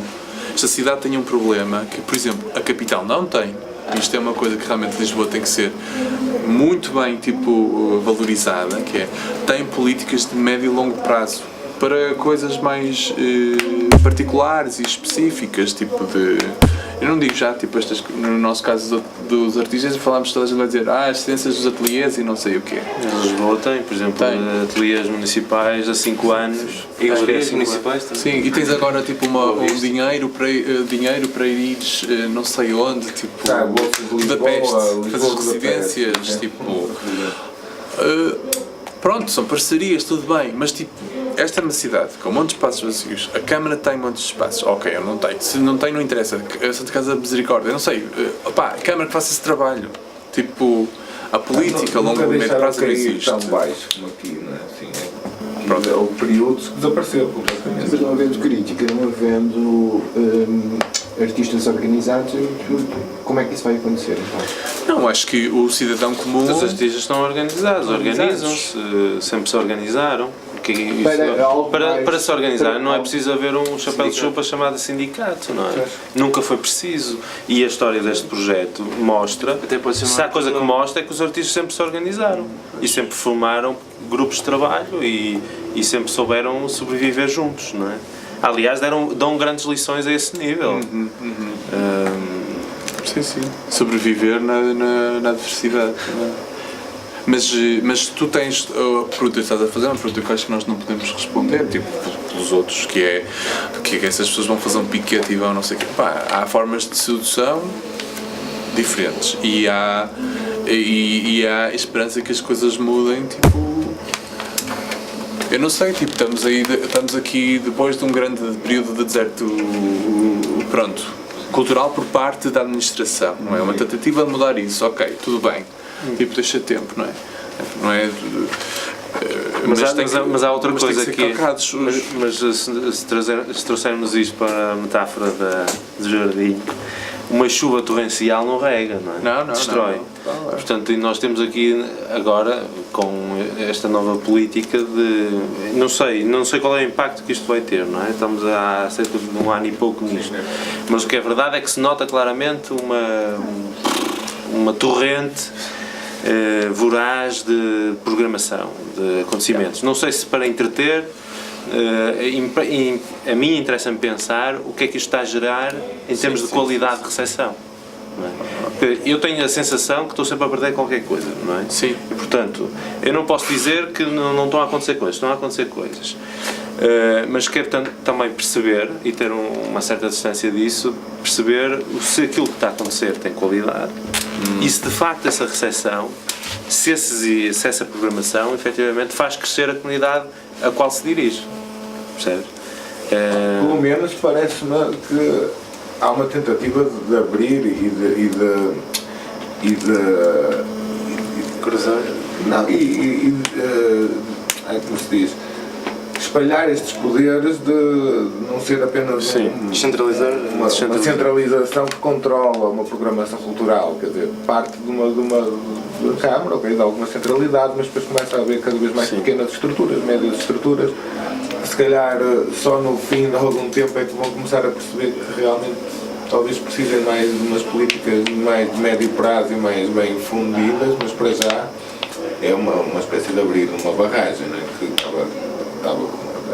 Esta cidade tem um problema que, por exemplo, a capital não tem. Isto é uma coisa que realmente Lisboa tem que ser muito bem tipo, valorizada, que é, tem políticas de médio e longo prazo para coisas mais particulares e específicas, tipo de Eu não digo já, tipo, no nosso caso dos artistas, falámos, toda a gente vai dizer, as excelências dos ateliês e não sei o quê. Lisboa tem, por exemplo, ateliês municipais há 5 anos. E ateliês municipais também. Sim, e tens agora tipo dinheiro para ires não sei onde, tipo, Budapeste, fazer residências, tipo... Pronto, são parcerias, tudo bem, mas tipo, esta é uma cidade com um monte de espaços vazios, a Câmara tem um monte de espaços, ok, eu não tenho, se não tenho não interessa, a Santa Casa da Misericórdia, eu não sei, a Câmara que faça esse trabalho, tipo, a política a longo médio prazo não existe. Tão baixo como aqui, não é? Assim, o período que desapareceu completamente. Mas não havendo crítica, não havendo artistas organizados, como é que isso vai acontecer então? Não, acho que o cidadão comum... Os artistas estão organizam-se, sempre se organizaram. Para se organizar não é preciso haver um chapéu de chupa chamado sindicato, não é? Nunca foi preciso. E a história deste projeto mostra, se há coisa que mostra é que os artistas sempre se organizaram e sempre formaram grupos de trabalho e sempre souberam sobreviver juntos, não é? Aliás, dão grandes lições a esse nível. Sim. Sobreviver na adversidade. Mas tu tens a pergunta que estás a fazer, uma pergunta que eu acho que nós não podemos responder, tipo, pelos outros, que é essas pessoas vão fazer um piquete e vão não sei o quê. Pá, há formas de sedução diferentes e há esperança que as coisas mudem, tipo... Eu não sei, tipo, estamos aqui depois de um grande período de deserto, pronto, cultural por parte da administração, não é? Uma tentativa de mudar isso, ok, tudo bem, tipo, deixa tempo, não é? Não é... Mas há outra coisa aqui, mas se trouxermos isto para a metáfora do jardim, uma chuva torrencial não rega, não é? Não, destrói. Não. Portanto, nós temos aqui agora, com esta nova política de... Não sei qual é o impacto que isto vai ter, não é? Estamos há cerca de 1 ano e pouco nisto. Mas o que é verdade é que se nota claramente uma torrente voraz de programação, de acontecimentos. Não sei se para entreter, a mim interessa-me pensar o que é que isto está a gerar em termos de qualidade de recepção. Não é? Eu tenho a sensação que estou sempre a perder qualquer coisa, não é? Sim. E, portanto, eu não posso dizer que não estão a acontecer coisas, estão a acontecer coisas. Mas quero também perceber, e ter uma certa distância disso, perceber se aquilo que está a acontecer tem qualidade e se de facto essa recepção, se essa programação efetivamente faz crescer a comunidade a qual se dirige. Percebes? Pelo menos parece-me que há uma tentativa de abrir e de cruzar. Não, como se diz? Espalhar estes poderes de não ser apenas uma centralização que controla uma programação cultural, quer dizer, parte de uma Câmara, okay, de alguma centralidade, mas depois começa a haver cada vez mais pequenas estruturas, médias estruturas, se calhar só no fim de algum tempo é que vão começar a perceber que realmente talvez precisem mais de umas políticas mais de médio prazo e mais bem fundidas, mas para já é uma espécie de abrir uma barragem, né, que estava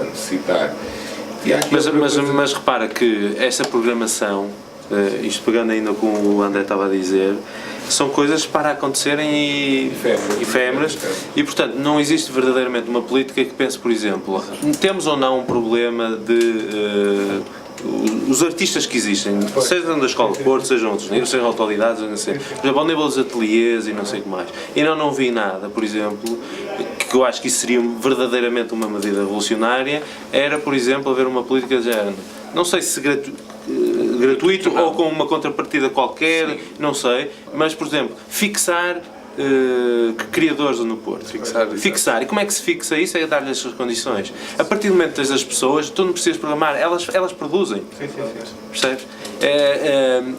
a necessitar. Mas repara que essa programação, isto pegando ainda com o André estava a dizer, são coisas para acontecerem efêmeras e, portanto, não existe verdadeiramente uma política que pense, por exemplo, temos ou não um problema de... os artistas que existem, sejam da Escola de Porto, sejam outros níveis, sejam autoridades, não sei, por exemplo, ao nível dos ateliês e não sei o que mais. E não vi nada, por exemplo, que eu acho que isso seria verdadeiramente uma medida revolucionária, era, por exemplo, haver uma política de género. Não sei se gratuito ou com uma contrapartida qualquer, não sei, mas, por exemplo, fixar criadores no Porto. Fixar. E como é que se fixa isso? É dar-lhes as condições. A partir do momento que tens as pessoas, tu não precisas programar, elas produzem. Percebes?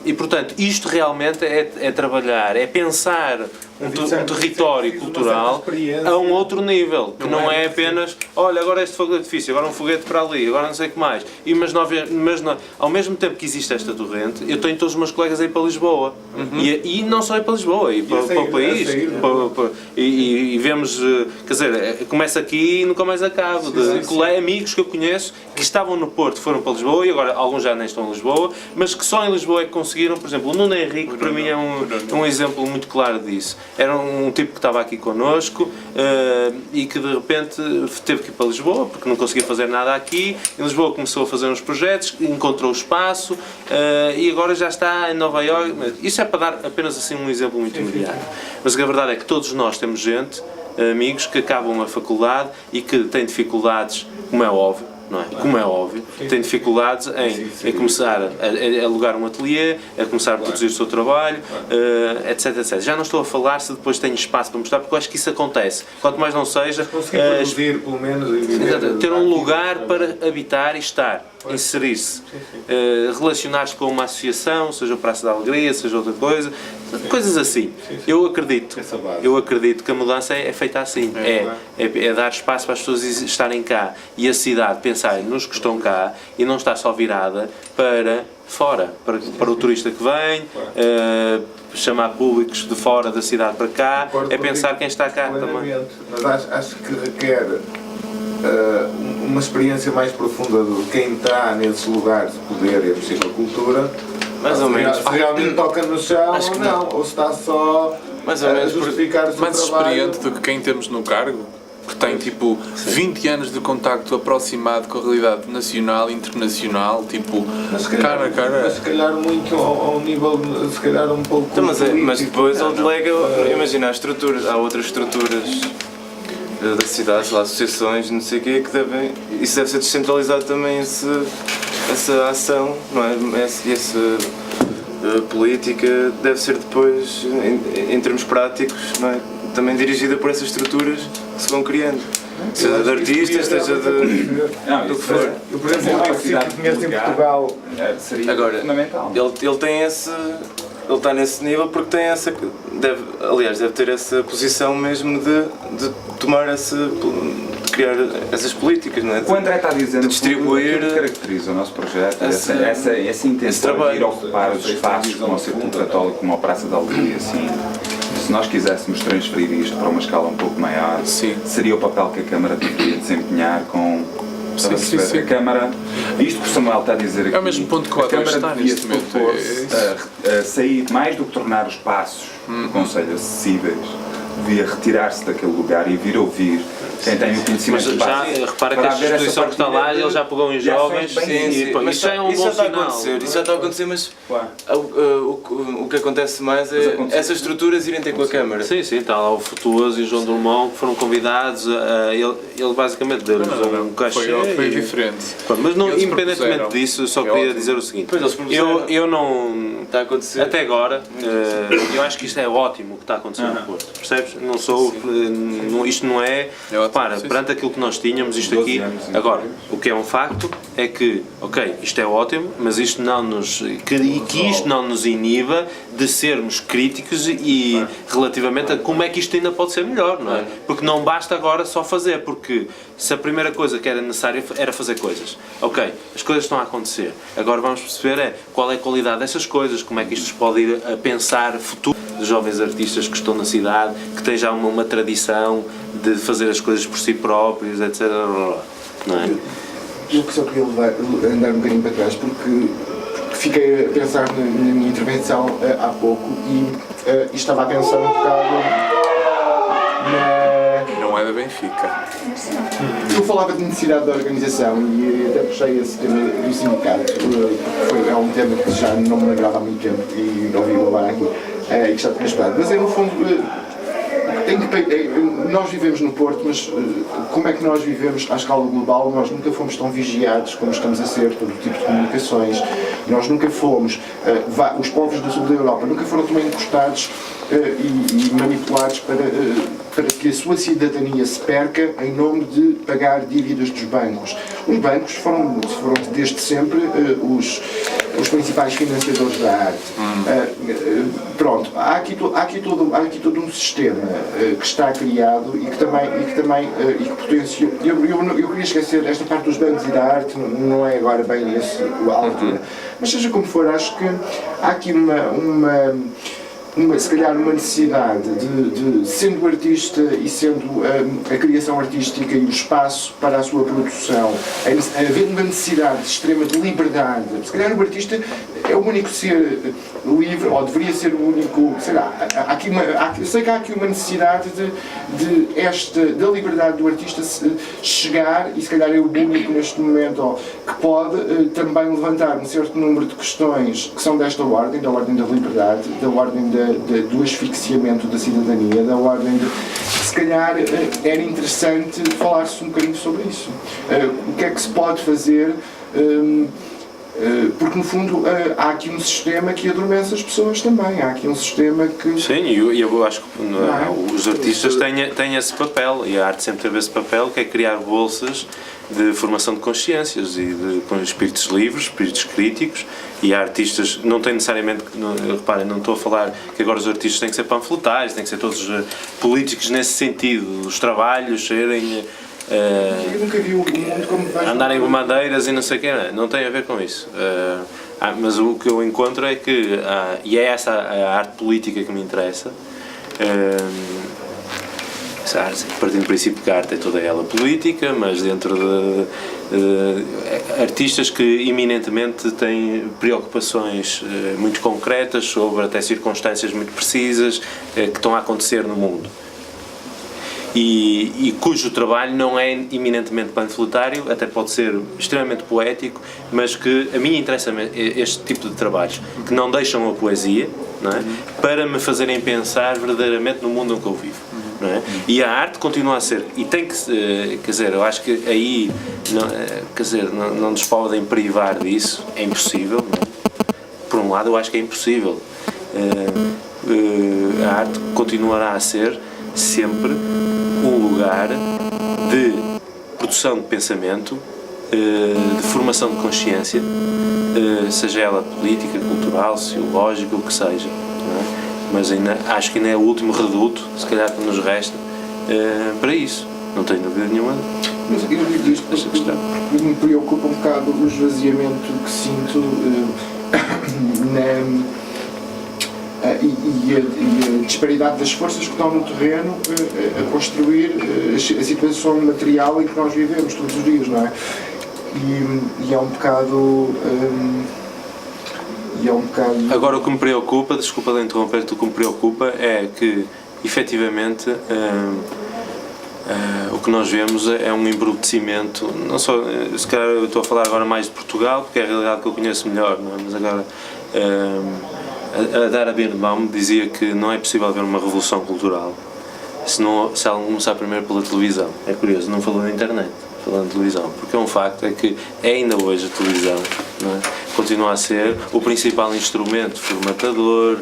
E portanto, isto realmente é trabalhar, é pensar território cultural a um outro nível, que não é apenas, olha, agora este fogo de artifício, agora um foguete para ali, agora não sei o que mais. Ao mesmo tempo que existe esta torrente, eu tenho todos os meus colegas a ir para Lisboa. E não só ir para Lisboa, ir para o país. E vemos, quer dizer, começa aqui e nunca mais acaba. Amigos que eu conheço que estavam no Porto, foram para Lisboa, e agora alguns já nem estão em Lisboa, mas que só em Lisboa é que conseguiram. Por exemplo, o Nuno Henrique, para mim, é um exemplo muito claro disso. Era um tipo que estava aqui connosco e que de repente teve que ir para Lisboa porque não conseguia fazer nada aqui. Em Lisboa começou a fazer uns projetos, encontrou espaço e agora já está em Nova Iorque. Isso é para dar apenas assim um exemplo muito imediato. Mas a verdade é que todos nós temos gente, amigos, que acabam a faculdade e que têm dificuldades, como é óbvio. Não é? Como é óbvio, tem dificuldades em começar a alugar um ateliê, a começar a produzir o seu trabalho, etc, etc. Já não estou a falar se depois tem espaço para mostrar, porque eu acho que isso acontece. Quanto mais não seja, produzir, pelo menos, ter um lugar para habitar e estar, inserir-se, relacionar-se com uma associação, seja o Praça da Alegria, seja outra coisa, coisas assim. Eu acredito que a mudança é feita assim, é dar espaço para as pessoas estarem cá e a cidade pensar nos que estão cá e não estar só virada para fora, para o turista que vem, chamar públicos de fora da cidade para cá, é pensar quem está cá também. Mas acho que requer uma experiência mais profunda de quem está nesses lugares de poder e mexer com a cultura, mais ou menos. Se realmente toca no chão ou não, ou se está só mais ou menos justificar o seu mais trabalho. experiente do que quem temos no cargo, que tem tipo 20 anos de contacto aproximado com a realidade nacional e internacional, tipo cara a cara. Mas se calhar muito ao nível, se calhar um pouco. Então, mas depois ele delega, imagina, há outras estruturas da cidade, lá, associações, não sei o quê, que devem. Isso deve ser descentralizado também, essa ação, não é? Essa política deve ser depois, em termos práticos, não é? Também dirigida por essas estruturas que se vão criando. Seja de artistas, seja do que for. Eu, por exemplo, que conheço em Portugal, seria agora, fundamental. Ele tem esse. Ele está nesse nível porque tem essa. Deve ter essa posição mesmo de tomar de criar essas políticas, não é? O André está dizendo de distribuir. Que caracteriza o nosso projeto, essa intenção de ir ocupar os espaços como o Círculo Católico, como a Praça da Alegria, assim. Se nós quiséssemos transferir isto para uma escala um pouco maior, seria o papel que a Câmara deveria desempenhar com. Sim. A Câmara, isto que o Samuel está a dizer aqui, é o mesmo ponto que o A2 está neste momento. A sair, mais do que tornar os passos do Conselho acessíveis, devia retirar-se daquele lugar e vir ouvir quem tem o conhecimento de base. Já repara que a exposição que está lá, ele já pegou em jovens, mas isso é um bom sinal. Isso já está a acontecer, mas o que acontece mais é essas estruturas irem ter com a Câmara. Sim, está lá o Futuoso e o João Durmão que foram convidados, ele basicamente deu-lhes um cachê. Foi diferente. Mas não, independentemente disso, eu só queria dizer o seguinte, eu não... Está a acontecer. Até agora, eu acho que isto é ótimo o que está a acontecer no Porto, percebes? Não sou, isto não é, perante aquilo que nós tínhamos, isto aqui, agora, o que é um facto é que, ok, isto é ótimo, mas isto não nos, que isto não nos iniba de sermos críticos e relativamente a como é que isto ainda pode ser melhor, não é? Porque não basta agora só fazer, porque se a primeira coisa que era necessária era fazer coisas, ok, as coisas estão a acontecer, agora vamos perceber qual é a qualidade dessas coisas, como é que isto pode ir a pensar futuro dos jovens artistas que estão na cidade, que têm já uma tradição de fazer as coisas por si próprios, etc. Não é? Eu que só queria andar um bocadinho para trás, porque fiquei a pensar na minha intervenção há pouco e estava a pensar um bocado Não é da Benfica. Eu falava de necessidade de organização e até puxei esse tema do sindicato, é um tema que já não me lembrava há muito tempo e ouvi falar aqui e que está transparado. Mas no fundo, nós vivemos no Porto, mas como é que nós vivemos à escala global? Nós nunca fomos tão vigiados como estamos a ser, todo tipo de comunicações, Nós nunca fomos, os povos do sul da Europa nunca foram também encostados e manipulados para que a sua cidadania se perca em nome de pagar dívidas dos bancos. Os bancos foram desde sempre os principais financiadores da arte. Pronto, há aqui todo um sistema que está criado e que potenciou. Eu queria esquecer esta parte dos bancos e da arte, não é agora bem esse a altura. Mas seja como for, acho que há aqui se calhar uma necessidade de sendo artista e sendo a criação artística e o espaço para a sua produção, havendo uma necessidade extrema de liberdade, se calhar o artista é o único ser livre, ou deveria ser o único, sei lá, eu sei que há aqui uma necessidade da liberdade do artista chegar, e se calhar é o único neste momento que pode também levantar um certo número de questões que são desta ordem, da ordem da liberdade, da ordem do asfixiamento da cidadania, da ordem de... Se calhar era interessante falar-se um bocadinho sobre isso. O que é que se pode fazer, porque no fundo há aqui um sistema que adormece as pessoas também, há aqui um sistema que... Sim, e eu acho que os artistas têm esse papel, e a arte sempre teve esse papel, que é criar bolsas de formação de consciências e com espíritos livres, espíritos críticos, e há artistas, não tem necessariamente, reparem, não estou a falar que agora os artistas têm que ser panfletários, têm que ser todos políticos nesse sentido, os trabalhos serem... eu nunca vi um mundo como andarem com madeiras e não sei o que, não tem a ver com isso. Mas o que eu encontro é que, e é essa a arte política que me interessa, partindo do princípio que a arte é toda ela política, mas dentro de artistas que eminentemente têm preocupações muito concretas sobre até circunstâncias muito precisas que estão a acontecer no mundo. E cujo trabalho não é eminentemente panfletário, até pode ser extremamente poético, mas que a mim interessa este tipo de trabalhos, que não deixam a poesia, não é? Para me fazerem pensar verdadeiramente no mundo em que eu vivo. Não é? E a arte continua a ser, e tem que, quer dizer, eu acho que aí, não nos podem privar disso, é impossível, não é? Por um lado eu acho que é impossível, a arte continuará a ser sempre um lugar de produção de pensamento, de formação de consciência, seja ela política, cultural, sociológica, o que seja, não é? Mas ainda, acho que ainda é o último reduto, se calhar que nos resta, para isso, não tenho dúvida nenhuma. Mas eu digo isto porque me preocupa um bocado o esvaziamento que sinto e a disparidade das forças que estão no terreno a construir a situação material em que nós vivemos todos os dias, não é? E é um bocado... Agora o que me preocupa, desculpa de interromper-te, o que me preocupa é que, efetivamente, o que nós vemos é um embrutecimento, não só, se calhar eu estou a falar agora mais de Portugal, porque é a realidade que eu conheço melhor, não é? Mas agora, a Dara Birnbaum dizia que não é possível haver uma revolução cultural se ela não começar primeiro pela televisão. É curioso, não falou na internet, falou na televisão, porque um facto é que ainda hoje a televisão, não é? Continua a ser o principal instrumento formatador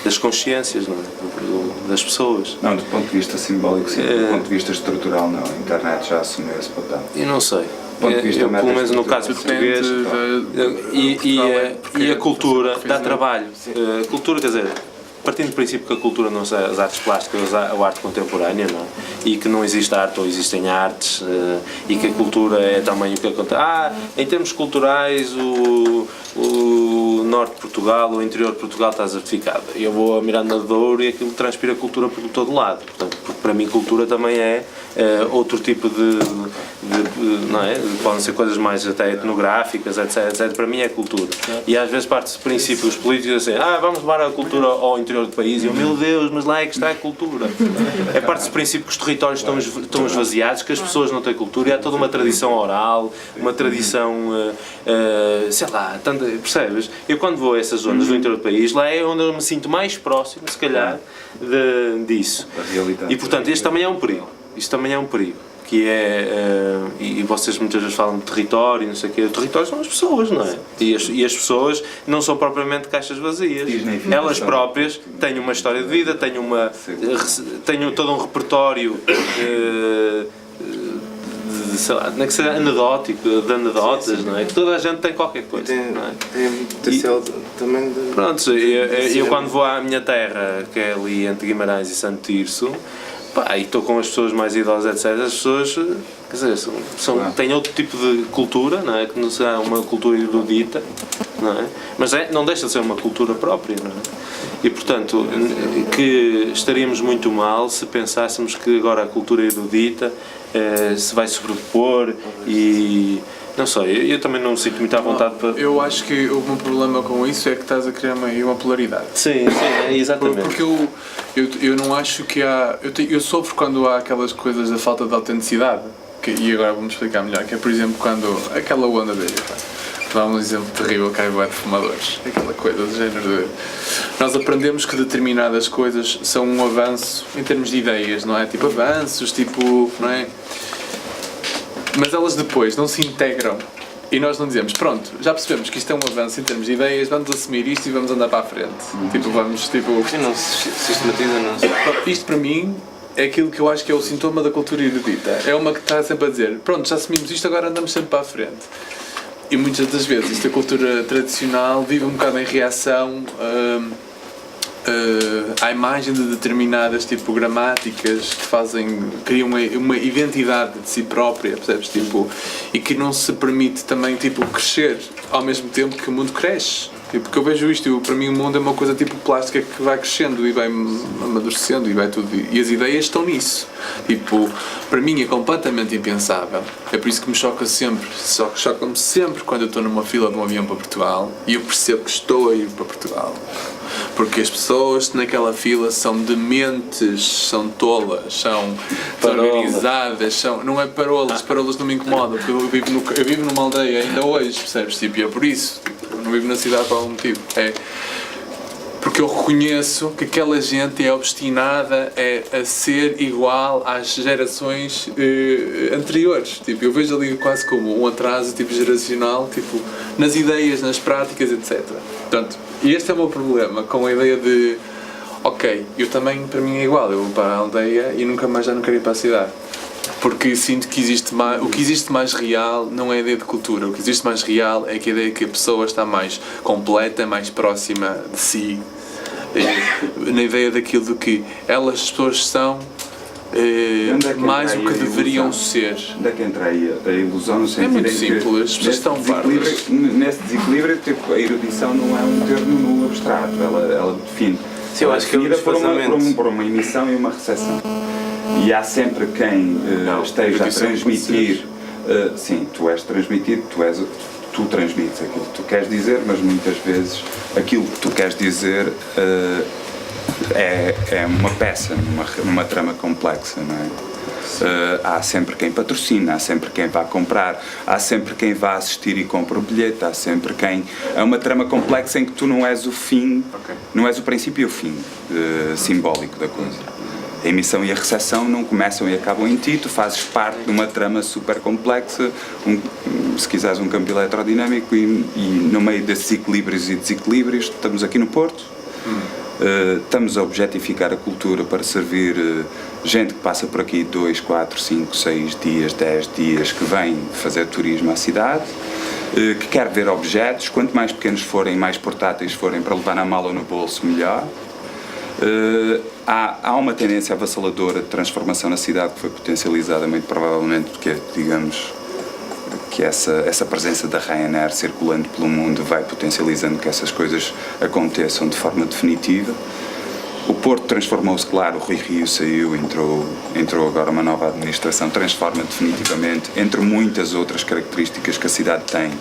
das consciências, não é? Das pessoas. Não, do ponto de vista simbólico, sim. Do ponto de vista estrutural, não. A internet já assumiu esse papel. Eu não sei. Pelo menos no caso português, e a cultura dá trabalho. A cultura, quer dizer, partindo do princípio que a cultura não são as artes plásticas, a arte contemporânea, não é? E que não existe arte ou existem artes, e que a cultura é também o que acontece. Em termos culturais, o norte de Portugal, o interior de Portugal está desertificado. Eu vou a Miranda de Douro e aquilo transpira cultura por todo lado. Portanto, porque para mim cultura também é outro tipo não é? Podem ser coisas mais até etnográficas, etc. Para mim é cultura. E às vezes parte-se de princípios políticos assim, vamos levar a cultura ao interior do país, e eu, meu Deus, mas lá é que está a cultura. É parte-se de princípio que os territórios estão esvaziados, que as pessoas não têm cultura, e há toda uma tradição oral, uma tradição, sei lá, percebes? Eu quando vou a essas zonas do interior do país, lá é onde eu me sinto mais próximo, se calhar, disso. E portanto, este também é um perigo. Isto também é um perigo, que é, e vocês muitas vezes falam de território, não sei o quê, o território são as pessoas, não é? E as pessoas não são propriamente caixas vazias. Elas próprias têm uma história de vida, têm todo um repertório sei lá, não é que seja anedótico, de anedotas, não é? Que toda a gente tem qualquer coisa. Tem potencial também de... Pronto, eu quando vou à minha terra, que é ali entre Guimarães e Santo Tirso, pá, e estou com as pessoas mais idosas, etc., as pessoas, quer dizer, têm outro tipo de cultura, não é? Que não será uma cultura erudita, não é? Mas não deixa de ser uma cultura própria, não é? E, portanto, que estaríamos muito mal se pensássemos que agora a cultura erudita se vai sobrepor e... Não sei, eu também não me sinto muito à vontade para... Eu acho que o meu problema com isso é que estás a criar uma polaridade. Sim, exatamente. Porque eu não acho que há... Eu sofro quando há aquelas coisas da falta de autenticidade. E agora vamos explicar melhor. Que é, por exemplo, quando aquela onda de... Dá um exemplo terrível que há de fumadores. Aquela coisa do género de... Nós aprendemos que determinadas coisas são um avanço em termos de ideias, não é? Tipo avanços, tipo... não é? Mas elas depois não se integram e nós não dizemos, pronto, já percebemos que isto é um avanço em termos de ideias, vamos assumir isto e vamos andar para a frente. Tipo, vamos, tipo... Não se sistematiza, não se... Isto para mim é aquilo que eu acho que é o sintoma da cultura erudita. É uma que está sempre a dizer, pronto, já assumimos isto, agora andamos sempre para a frente. E muitas das vezes esta cultura tradicional vive um bocado em reação à imagem de determinadas tipo gramáticas que criam uma identidade de si própria, percebes? Tipo, e que não se permite também tipo crescer ao mesmo tempo que o mundo cresce. Tipo, porque eu vejo isto, para mim o mundo é uma coisa tipo plástica que vai crescendo e vai amadurecendo e vai tudo, e as ideias estão nisso. Tipo, para mim é completamente impensável. É por isso que me choca-me sempre quando eu estou numa fila de um avião para Portugal e eu percebo que estou a ir para Portugal. Porque as pessoas naquela fila são dementes, são tolas, são desorganizadas, não é parolas não me incomodam, porque eu vivo numa aldeia ainda hoje, percebes? Tipo, e é por isso, eu não vivo na cidade por algum motivo. É porque eu reconheço que aquela gente é obstinada a ser igual às gerações anteriores. Tipo, eu vejo ali quase como um atraso tipo, geracional, tipo, nas ideias, nas práticas, etc. Portanto, e este é o meu problema com a ideia de ok, eu também, para mim é igual, eu vou para a aldeia e nunca mais já não quero ir para a cidade. Porque sinto que o que existe mais real não é a ideia de cultura, o que existe mais real é que a ideia que a pessoa está mais completa, mais próxima de si, na ideia daquilo do que as pessoas são mais o que deveriam ser. Onde é que entra aí a ilusão no sentido é muito simples, as pessoas estão pardas. Nesse desequilíbrio, tipo, a erudição não é um termo no abstrato, ela define. Sim, eu acho que é por uma emissão e uma recepção. E há sempre quem esteja a transmitir. Sim, tu és transmitido, tu transmites aquilo que tu queres dizer, mas muitas vezes aquilo que tu queres dizer é uma peça numa trama complexa, não é? Há sempre quem patrocina, há sempre quem vá comprar, há sempre quem vá assistir e compra o bilhete, há sempre quem... É uma trama complexa em que tu não és o fim, não és o princípio e o fim simbólico da coisa. A emissão e a recepção não começam e acabam em ti, tu fazes parte de uma trama super complexa, se quiseres um campo eletrodinâmico e no meio desses equilíbrios e desequilíbrios, estamos aqui no Porto, estamos a objetificar a cultura para servir gente que passa por aqui 2, 4, 5, 6 dias, 10 dias, que vem fazer turismo à cidade, que quer ver objetos, quanto mais pequenos forem, mais portáteis forem para levar na mala ou no bolso, melhor. Há uma tendência avassaladora de transformação na cidade que foi potencializada muito provavelmente porque, digamos, que essa presença da Ryanair circulando pelo mundo vai potencializando que essas coisas aconteçam de forma definitiva. O Porto transformou-se, claro, o Rui Rio saiu, entrou agora uma nova administração, transforma definitivamente, entre muitas outras características que a cidade tem.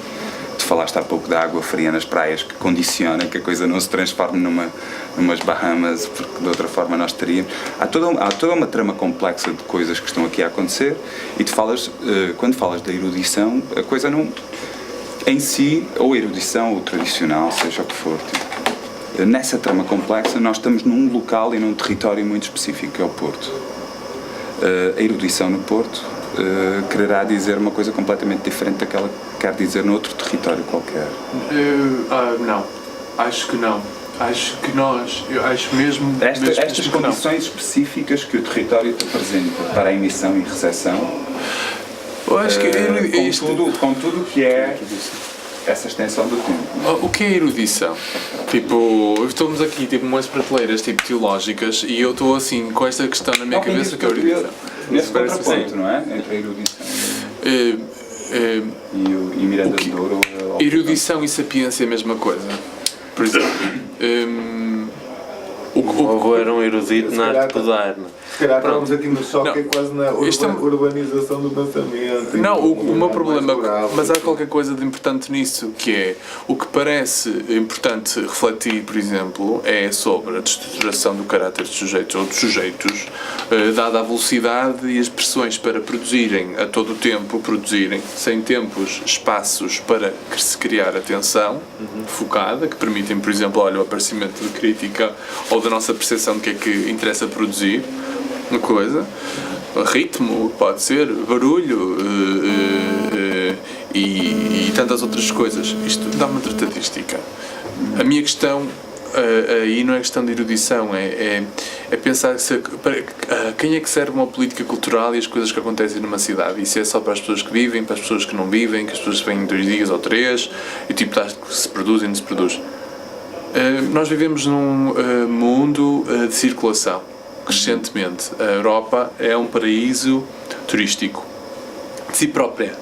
Tu falaste há pouco da água fria nas praias, que condiciona que a coisa não se transforme numas Bahamas, porque de outra forma nós teríamos. Há toda uma trama complexa de coisas que estão aqui a acontecer e quando falas da erudição, a coisa não... Em si, ou erudição ou tradicional, seja o que for, tipo, nessa trama complexa nós estamos num local e num território muito específico, que é o Porto. A erudição no Porto quererá dizer uma coisa completamente diferente daquela que quer dizer noutro território qualquer. Não, acho que não. Acho que eu acho mesmo... Estas condições específicas que o território te apresenta para a emissão e recepção, eu acho que com tudo que é essa extensão do tempo. O que é erudição? Tipo, estamos aqui tipo umas prateleiras tipo teológicas e eu estou assim com esta questão na minha cabeça que é erudição. Nesse contraponto, não é? Entre a erudição e Miranda de Douro. Erudição e sapiência é a mesma coisa. Por exemplo, o era um erudito na arte de dar, não é? Se calhar estamos aqui no choque, é quase na urbanização do pensamento. Não, o meu problema, mas há qualquer coisa de importante nisso, que é o que parece importante refletir, por exemplo, é sobre a destruturação do caráter de sujeitos ou de sujeitos, dada a velocidade e as pressões para produzirem a todo o tempo, sem tempos, espaços para se criar atenção focada, que permitem, por exemplo, o aparecimento de crítica ou da nossa percepção do que é que interessa produzir. Uma coisa, ritmo, pode ser, barulho e tantas outras coisas. Isto dá uma estatística. A minha questão aí não é questão de erudição, é pensar quem é que serve uma política cultural e as coisas que acontecem numa cidade. Isso é só para as pessoas que vivem, para as pessoas que não vivem, que as pessoas vêm 2 dias ou 3 e tipo se produzem, não se produz. Nós vivemos num mundo de circulação. Crescentemente, a Europa é um paraíso turístico de si própria,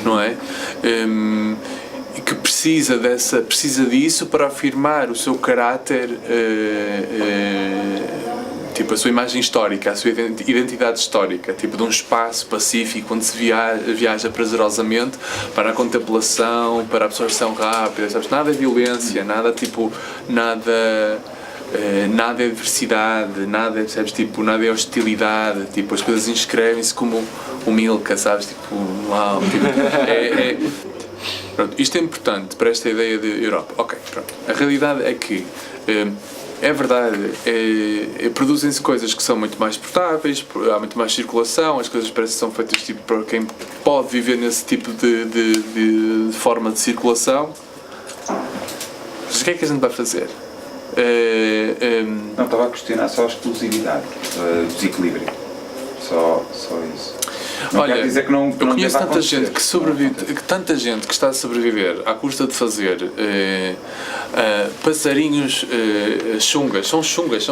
não é? E que precisa disso para afirmar o seu caráter, tipo a sua imagem histórica, a sua identidade histórica, tipo de um espaço pacífico onde se viaja prazerosamente para a contemplação, para a absorção rápida, sabes? Nada é violência, nada é adversidade, nada é hostilidade, tipo, as coisas inscrevem-se como o Milka, sabes, tipo, uau, tipo, pronto, isto é importante para esta ideia de Europa. Ok, pronto, a realidade é que é verdade, produzem-se coisas que são muito mais portáveis, há muito mais circulação, as coisas parecem que são feitas tipo, para quem pode viver nesse tipo de forma de circulação, mas o que é que a gente vai fazer? Não, estava a questionar só a exclusividade, o desequilíbrio. Só isso. Não olha, quer dizer que não eu conheço deva tanta acontecer. gente que sobrevive, tanta gente que está a sobreviver à custa de fazer passarinhos chungas, são feios,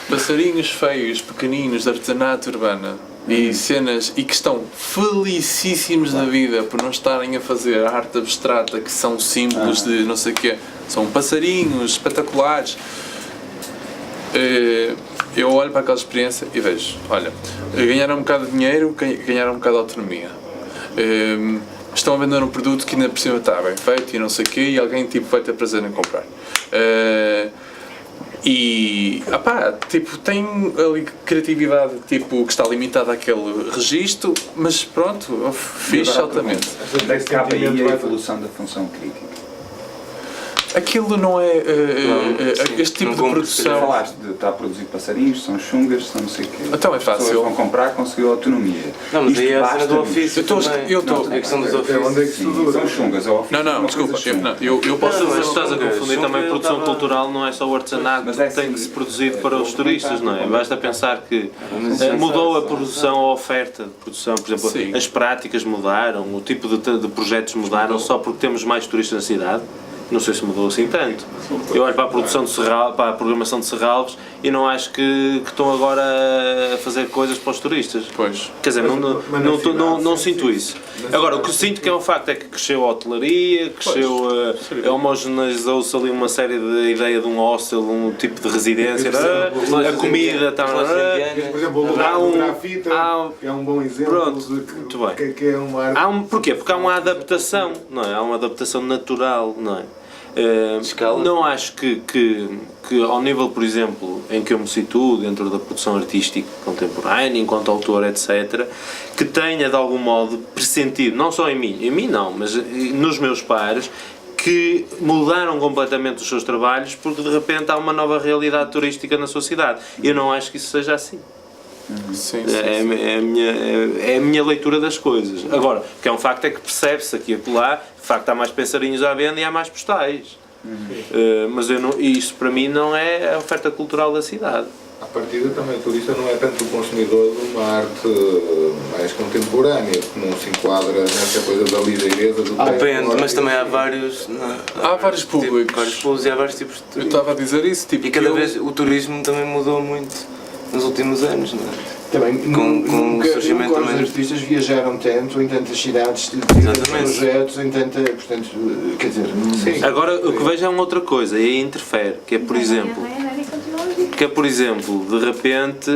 passarinhos feios, pequeninos, de artesanato urbano e cenas, e que estão felicíssimos da vida por não estarem a fazer arte abstrata, que são símbolos de não sei o quê, são passarinhos espetaculares. Eu olho para aquela experiência e vejo, olha, ganharam um bocado de dinheiro, ganharam um bocado de autonomia, estão a vender um produto que ainda por cima está bem feito e não sei o quê, e alguém tipo vai ter prazer em comprar, e tipo, tem ali criatividade tipo, que está limitada àquele registro, mas pronto, fixe altamente. Onde é que cabe aí a evolução da função crítica? Aquilo não é este tipo de produção. Falaste de estar a produzir passarinhos, são chungas, são não sei o quê. Então é fácil. As pessoas vão comprar, conseguiu autonomia. Não, mas aí é a cena do ofício. Eu estou. A questão dos ofícios. Onde é que Sim, são chungas, é o ofício. Não, desculpa. Eu posso. Mas estás a confundir também produção cultural, não é só o artesanato Mas que tem que se produzir para os turistas, não é? Basta pensar que mudou a produção, a oferta de produção, por exemplo, Sim. as práticas mudaram, o tipo de projetos mudaram só porque temos mais turistas na cidade. Não sei se mudou assim tanto. Eu olho para a produção de Serralves, para a programação de Serralves e não acho que estão agora a fazer coisas para os turistas. Pois. Quer dizer, não sinto isso. Agora, o que sinto que é um facto é que cresceu a hotelaria, cresceu, homogeneizou-se ali uma série de ideia de um hostel, um tipo de residência, a comida está... Por exemplo, o grafite é um bom exemplo. Pronto, de muito bem. que é uma arte. Porquê? Porque há uma adaptação, não é? Há uma adaptação natural, não é? Não acho que ao nível, por exemplo, em que eu me situo dentro da produção artística contemporânea, enquanto autor, etc., que tenha de algum modo pressentido, não só em mim não, mas nos meus pares, que mudaram completamente os seus trabalhos porque de repente há uma nova realidade turística na sua cidade. Eu não acho que isso seja assim. É a minha leitura das coisas. Agora, o que é um facto é que percebe-se aqui e acolá, de facto há mais pensarinhos à venda e há mais postais. Mas isto para mim não é a oferta cultural da cidade. À partida também o turista não é tanto o consumidor de uma arte mais contemporânea, que não se enquadra nessa coisa da ligeireza do tempo. Depende, mas também há vários... Há vários públicos. Vários públicos e há vários tipos de Eu turismo. estava a dizer isso, tipo, E cada vez o turismo também mudou muito nos últimos anos, não é? Também, Com o surgimento nunca também os artistas viajaram tanto em tantas cidades, em tantos projetos, em tanta, portanto, quer dizer... Sim. Agora, o que vejo é uma outra coisa, e aí interfere, que é, por exemplo, de repente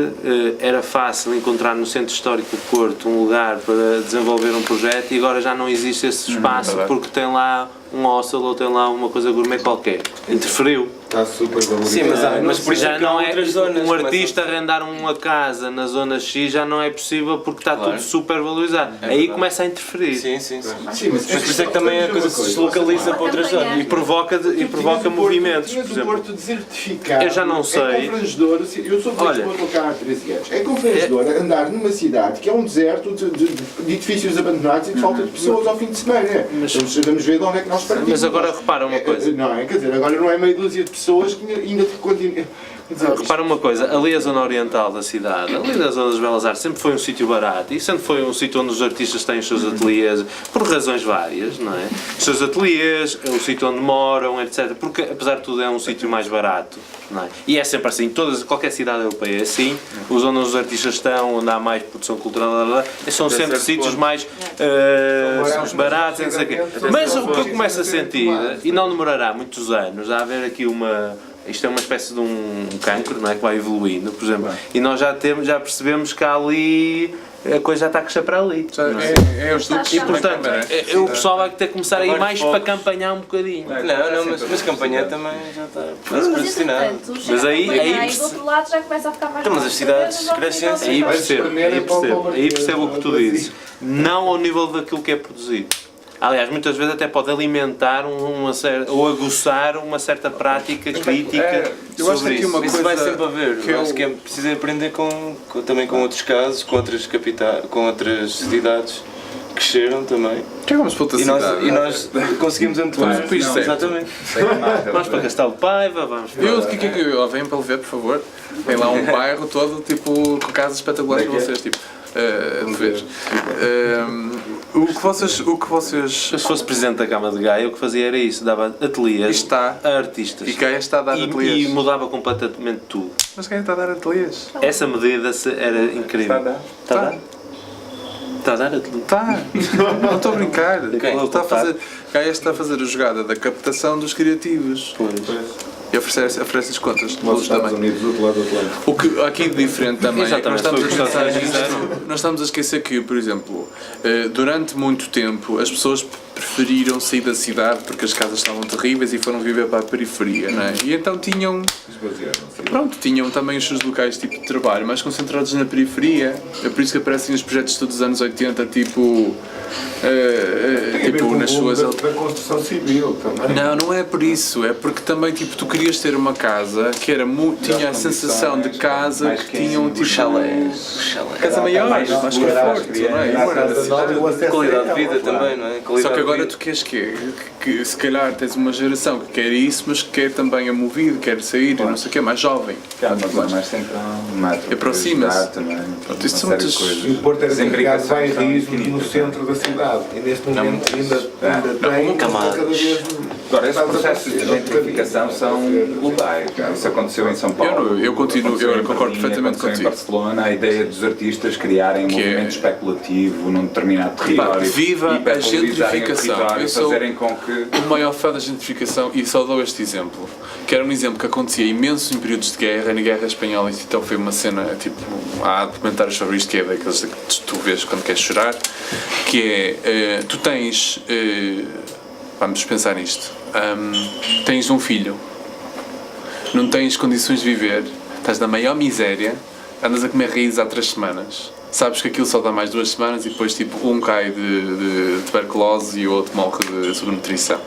era fácil encontrar no Centro Histórico do Porto um lugar para desenvolver um projeto e agora já não existe esse espaço porque tem lá um hostel ou tem lá uma coisa gourmet qualquer. Interferiu. Está super valorizado. Sim, mas por isso Já é que há não é outras zonas. um artista arrendar uma casa na zona X já não é possível porque está tudo super valorizado. Aí começa a interferir. Sim. Mas Mas por isso é que também a coisa se deslocaliza para outras zonas. E provoca movimentos, por Tinhas o exemplo. Porto desertificado. Eu já não sei. É confrangedor, eu sou de Lisboa cá há 13 anos. É confrangedor andar numa cidade que é um deserto de edifícios abandonados e de falta de pessoas ao fim de semana. Vamos ver de onde é que nós partimos. Mas agora repara uma coisa. Não é? Quer dizer, agora não é meia dúzia de pessoas que ainda continuam. Repara uma coisa, ali a zona oriental da cidade, ali da zona das Belas Artes, sempre foi um sítio barato e sempre foi um sítio onde os artistas têm os seus ateliês, por razões várias, não é? Os seus ateliês, o sítio onde moram, etc. Porque, apesar de tudo, é um sítio mais barato, não é? E é sempre assim, qualquer cidade europeia é assim, os onde os artistas estão, onde há mais produção cultural, são sempre sítios mais baratos, não sei o quê. Mas o que eu começo a sentir, e não demorará muitos anos, a haver aqui isto é uma espécie de um cancro, não é? Que vai evoluindo, por exemplo. E nós já percebemos que ali a coisa já está a crescer para ali. É os duques. E portanto, o pessoal vai ter que começar a ir mais para campanhar um bocadinho. Mas campanha também já está quase predestinado. Mas aí do outro lado já começa a ficar mais. Então, mas as cidades crescem assim. Aí percebo o que tu dizes. Não ao nível daquilo que é produzido. Aliás, muitas vezes até pode alimentar ou aguçar uma certa prática crítica eu acho que sobre aqui uma Isso coisa vai sempre haver. que Eu acho que é preciso aprender também com outros casos, com outras cidades que cresceram também. que é vamos para outra E cidade. nós conseguimos atuar. Vamos para isto certo. Exatamente. Vamos para Castelo de Paiva, vamos para... O que é que eu venho para ver, por favor? Tem lá um bairro todo, tipo, com casas espetaculares para vocês, tipo, ver. O que vocês... Se fosse presidente da Câmara de Gaia, o que fazia era isso, dava ateliês a artistas. E Gaia está a dar ateliês. E mudava completamente tudo. Mas Gaia está a dar ateliês. Essa medida era incrível. Está a dar? Está a dar ateliês? Está. Não estou a brincar. Quem? Gaia está a fazer a jogada da captação dos criativos. Pois. E oferece-lhes contas. Nos Estados Unidos, do outro lado do Atlântico. O que aqui de diferente também é que nós Exatamente. estamos a esquecer que, por exemplo, durante muito tempo as pessoas preferiram sair da cidade porque as casas estavam terríveis e foram viver para a periferia, não é? E então tinham também os seus locais tipo de trabalho, mais concentrados na periferia. É por isso que aparecem os projetos todos dos anos 80, tipo nas suas... da construção civil também. Não é por isso, é porque também tipo, tu querias ter uma casa que era tinha a sensação de casa que tinham tipo casa maior, mais conforto, não é? Qualidade de vida também, não é? Só que agora tu queres que se calhar tens uma geração que quer isso, mas que quer também a movido, quer sair, não sei o que, mais jovem. mais central, aproxima-se. também. Isto são muitas coisas. E o Porto era segregado bairrismo no centro da cidade. E neste momento ainda tem cada vez... Agora, esses processos de gentrificação são globais. Isso aconteceu em São Paulo. Eu concordo perfeitamente contigo. Em contigo. Barcelona, a ideia dos artistas criarem um movimento especulativo num determinado território. Viva a hipervalorizarem o gentrificação. território, Eu sou fazerem com que... o maior fã da gentrificação e só dou este exemplo. Que era um exemplo que acontecia imenso em períodos de guerra, na Guerra Espanhola, e então foi uma cena, tipo, há documentários sobre isto, que é daqueles que tu vês quando queres chorar, que é, tu tens, vamos pensar nisto, tens um filho, não tens condições de viver, estás na maior miséria, andas a comer raízes há 3 semanas, sabes que aquilo só dá mais 2 semanas e depois tipo um cai de tuberculose e o outro morre de subnutrição.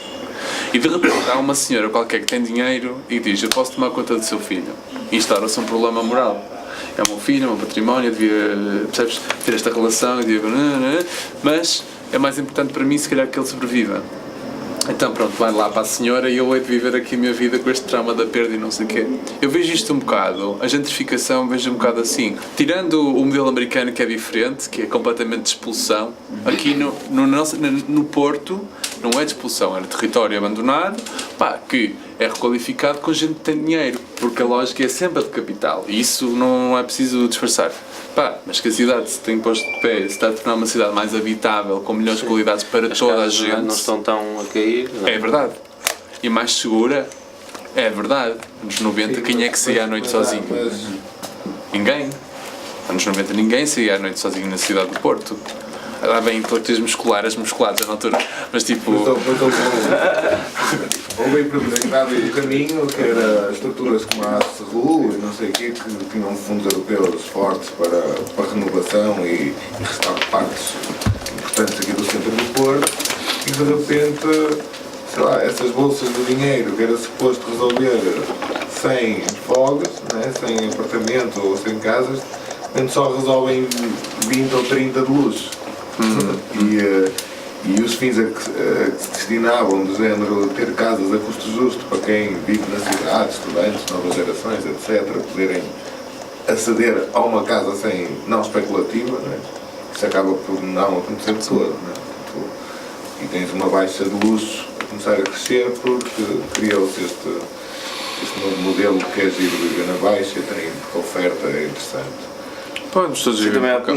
E de repente há uma senhora qualquer que tem dinheiro e diz: eu posso tomar conta do seu filho. E instaura-se um problema moral. é o meu filho, é o meu património, eu devia, percebes, ter esta relação, eu devia, mas é mais importante para mim se calhar que ele sobreviva. Então pronto, vai lá para a senhora e eu hei de viver aqui a minha vida com este trauma da perda e não sei o quê. Eu vejo isto um bocado, a gentrificação vejo um bocado assim. Tirando o modelo americano que é diferente, que é completamente de expulsão, aqui no Porto não é de expulsão, é de território abandonado, pá, que é requalificado com gente que tem dinheiro, porque a lógica é sempre a de capital e isso não é preciso disfarçar. Pá, mas que a cidade se tem posto de pé, se está a tornar uma cidade mais habitável, com melhores qualidades para toda a gente. Não estão tão a cair. Não. É verdade. E mais segura, é verdade. Anos 90, quem é que saía à noite sozinho? Ninguém. Anos 90, ninguém saía à noite sozinho na cidade do Porto. Lá vem intelectuais musculares na altura. Mas tipo. Houve privilegiado o caminho, que era estruturas como a Cerru e não sei o quê, que tinham fundos europeus fortes para renovação e restaurar partes importantes aqui do centro do Porto, e de repente, sei lá, essas bolsas de dinheiro que era suposto resolver sem folgas, né, sem apartamento ou sem casas, só resolvem 20 ou 30 de luxo. E os fins a que se destinavam, do género ter casas a custo justo para quem vive na cidade, estudantes, novas gerações, etc., poderem aceder a uma casa não especulativa, né? Isso acaba por não acontecer todo. Né? E tens uma baixa de luxo a começar a crescer porque criou-se este novo modelo que é giro viver na baixa e tem oferta interessante. Mas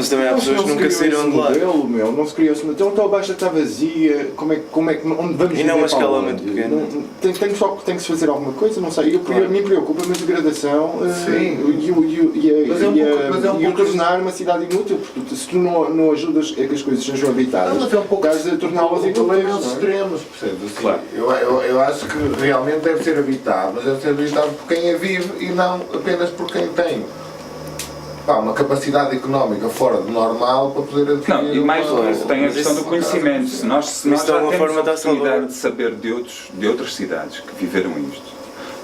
também há pessoas que nunca saíram de lá. Não se criou esse modelo. Então a baixa está vazia, como é que onde vamos e não é uma escala muito pequena. Tem que se fazer alguma coisa, não sei. A mim preocupa-me a degradação e o tornar uma cidade inútil, porque se tu não ajudas a que as coisas sejam habitadas, estás a torná-las inúteis. Extremos, percebes? Claro. Eu acho que realmente deve ser habitado, mas deve ser habitado por quem a vive e não apenas por quem tem uma capacidade económica fora do normal para poder adquirir. Não, e mais longe tem a questão do conhecimento. Se nós já temos a oportunidade de saber de outras cidades que viveram isto,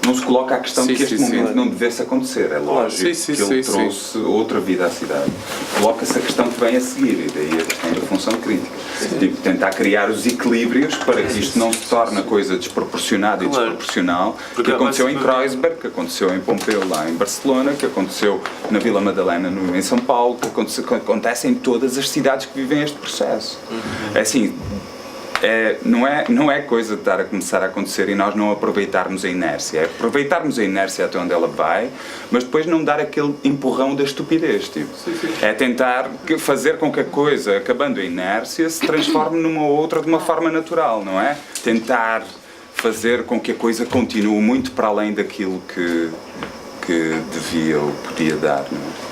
não se coloca a questão que este momento não devesse acontecer. É lógico que ele trouxe outra vida à cidade. Coloca-se a questão que vem a seguir, e daí a questão da função crítica. Tipo, tentar criar os equilíbrios para que isto não se torne coisa desproporcionada e desproporcional, que aconteceu em Kreuzberg, que aconteceu em Pompeu, lá em Barcelona, que aconteceu na Vila Madalena, em São Paulo, que acontece em todas as cidades que vivem este processo. É assim, não é coisa de estar a começar a acontecer e nós não aproveitarmos a inércia. É aproveitarmos a inércia até onde ela vai, mas depois não dar aquele empurrão da estupidez. Tipo. É tentar fazer com que a coisa, acabando a inércia, se transforme numa outra de uma forma natural, não é? Tentar fazer com que a coisa continue muito para além daquilo que devia ou podia dar, não é?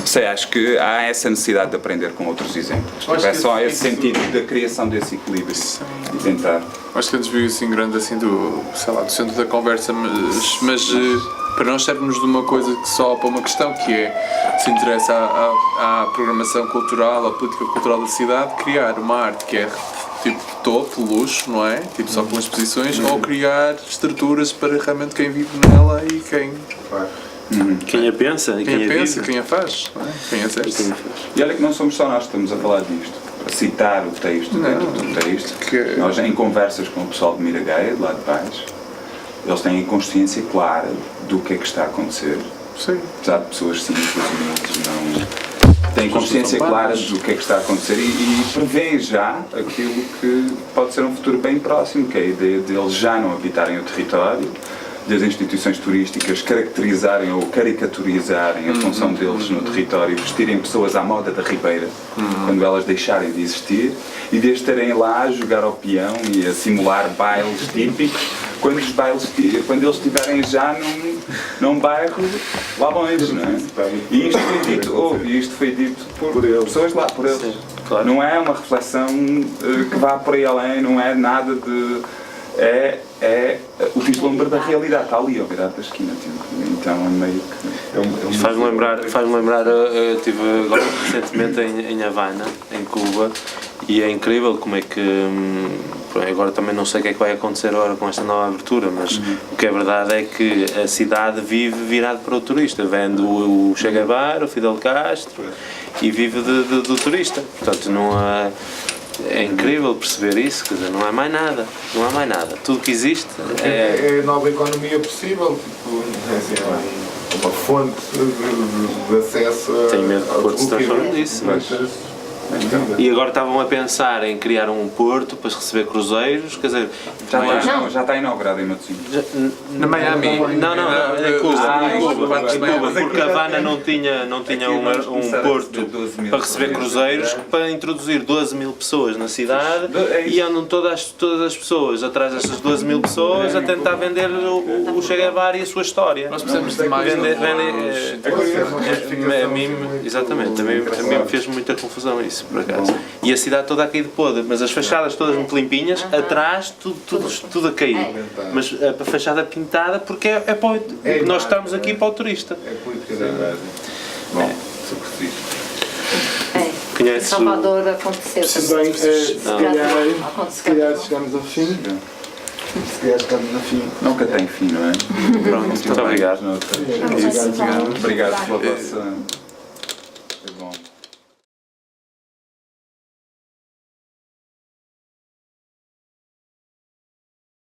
Sei, acho que há essa necessidade de aprender com outros exemplos. É só esse sentido da criação desse equilíbrio e tentar. Acho que é um desvio assim grande assim do centro da conversa, mas para nós serve-nos de uma coisa que só para uma questão, que é, se interessa à programação cultural, à política cultural da cidade, criar uma arte que é tipo topo, luxo, não é? Tipo só com exposições, ou criar estruturas para realmente quem vive nela e quem... Quem a pensa e quem a vive. Quem a faz, não é? Quem a exerce. E olha que não somos só nós que estamos a falar disto. A citar o texto dentro do texto. Nós, em conversas com o pessoal de Miragueia, de lá de baixo, eles têm consciência clara do que é que está a acontecer. Sim. Apesar de pessoas simples, não têm consciência clara do que é que está a acontecer e prevêem já aquilo que pode ser um futuro bem próximo, que é a ideia de eles já não habitarem o território, das instituições turísticas caracterizarem ou caricaturizarem a função deles no território, vestirem pessoas à moda da Ribeira, quando elas deixarem de existir, e de estarem lá a jogar ao peão e a simular bailes típicos, quando eles estiverem já num bairro lá longe, não é? E isto foi dito por pessoas lá, por eles. Sim, claro. Não é uma reflexão que vá por aí além, não é nada de... É o vislumbre da realidade, está ali ao virar da esquina, então é meio que... Faz-me lembrar, eu estive agora recentemente em Havana, em Cuba, E é incrível como é que, agora também não sei o que é que vai acontecer agora com esta nova abertura, mas o que é verdade é que a cidade vive virado para o turista, vende o Che Guevara, o Fidel Castro e vive do turista, portanto não há, é incrível perceber isso, quer dizer, não há mais nada, tudo que existe É a nova economia possível, tipo, uma fonte de acesso a... Tenho medo que o Porto se transforme nisso, e agora estavam a pensar em criar um porto para receber cruzeiros, quer dizer... Já está inaugurado em Matosinhos. Na Miami. Não, em Cuba, porque Havana não tinha um porto para receber cruzeiros, para introduzir 12 mil pessoas na cidade e andam todas as pessoas atrás destas 12 mil pessoas a tentar vender o Che Guevara e a sua história. Nós precisamos de mais Exatamente, a mim me fez muita confusão isso, por acaso. E a cidade toda a cair de podre, mas as fachadas todas muito limpinhas, atrás tudo a cair. Mas a fachada pintada porque é para o, nós estamos aqui para o turista. É política da imagem. Bom, Conheces Salvador aconteceu. Bem, se calhar chegamos ao fim. Nunca tem fim, não é? Pronto, muito obrigado. Obrigado pela vossa... Foi bom.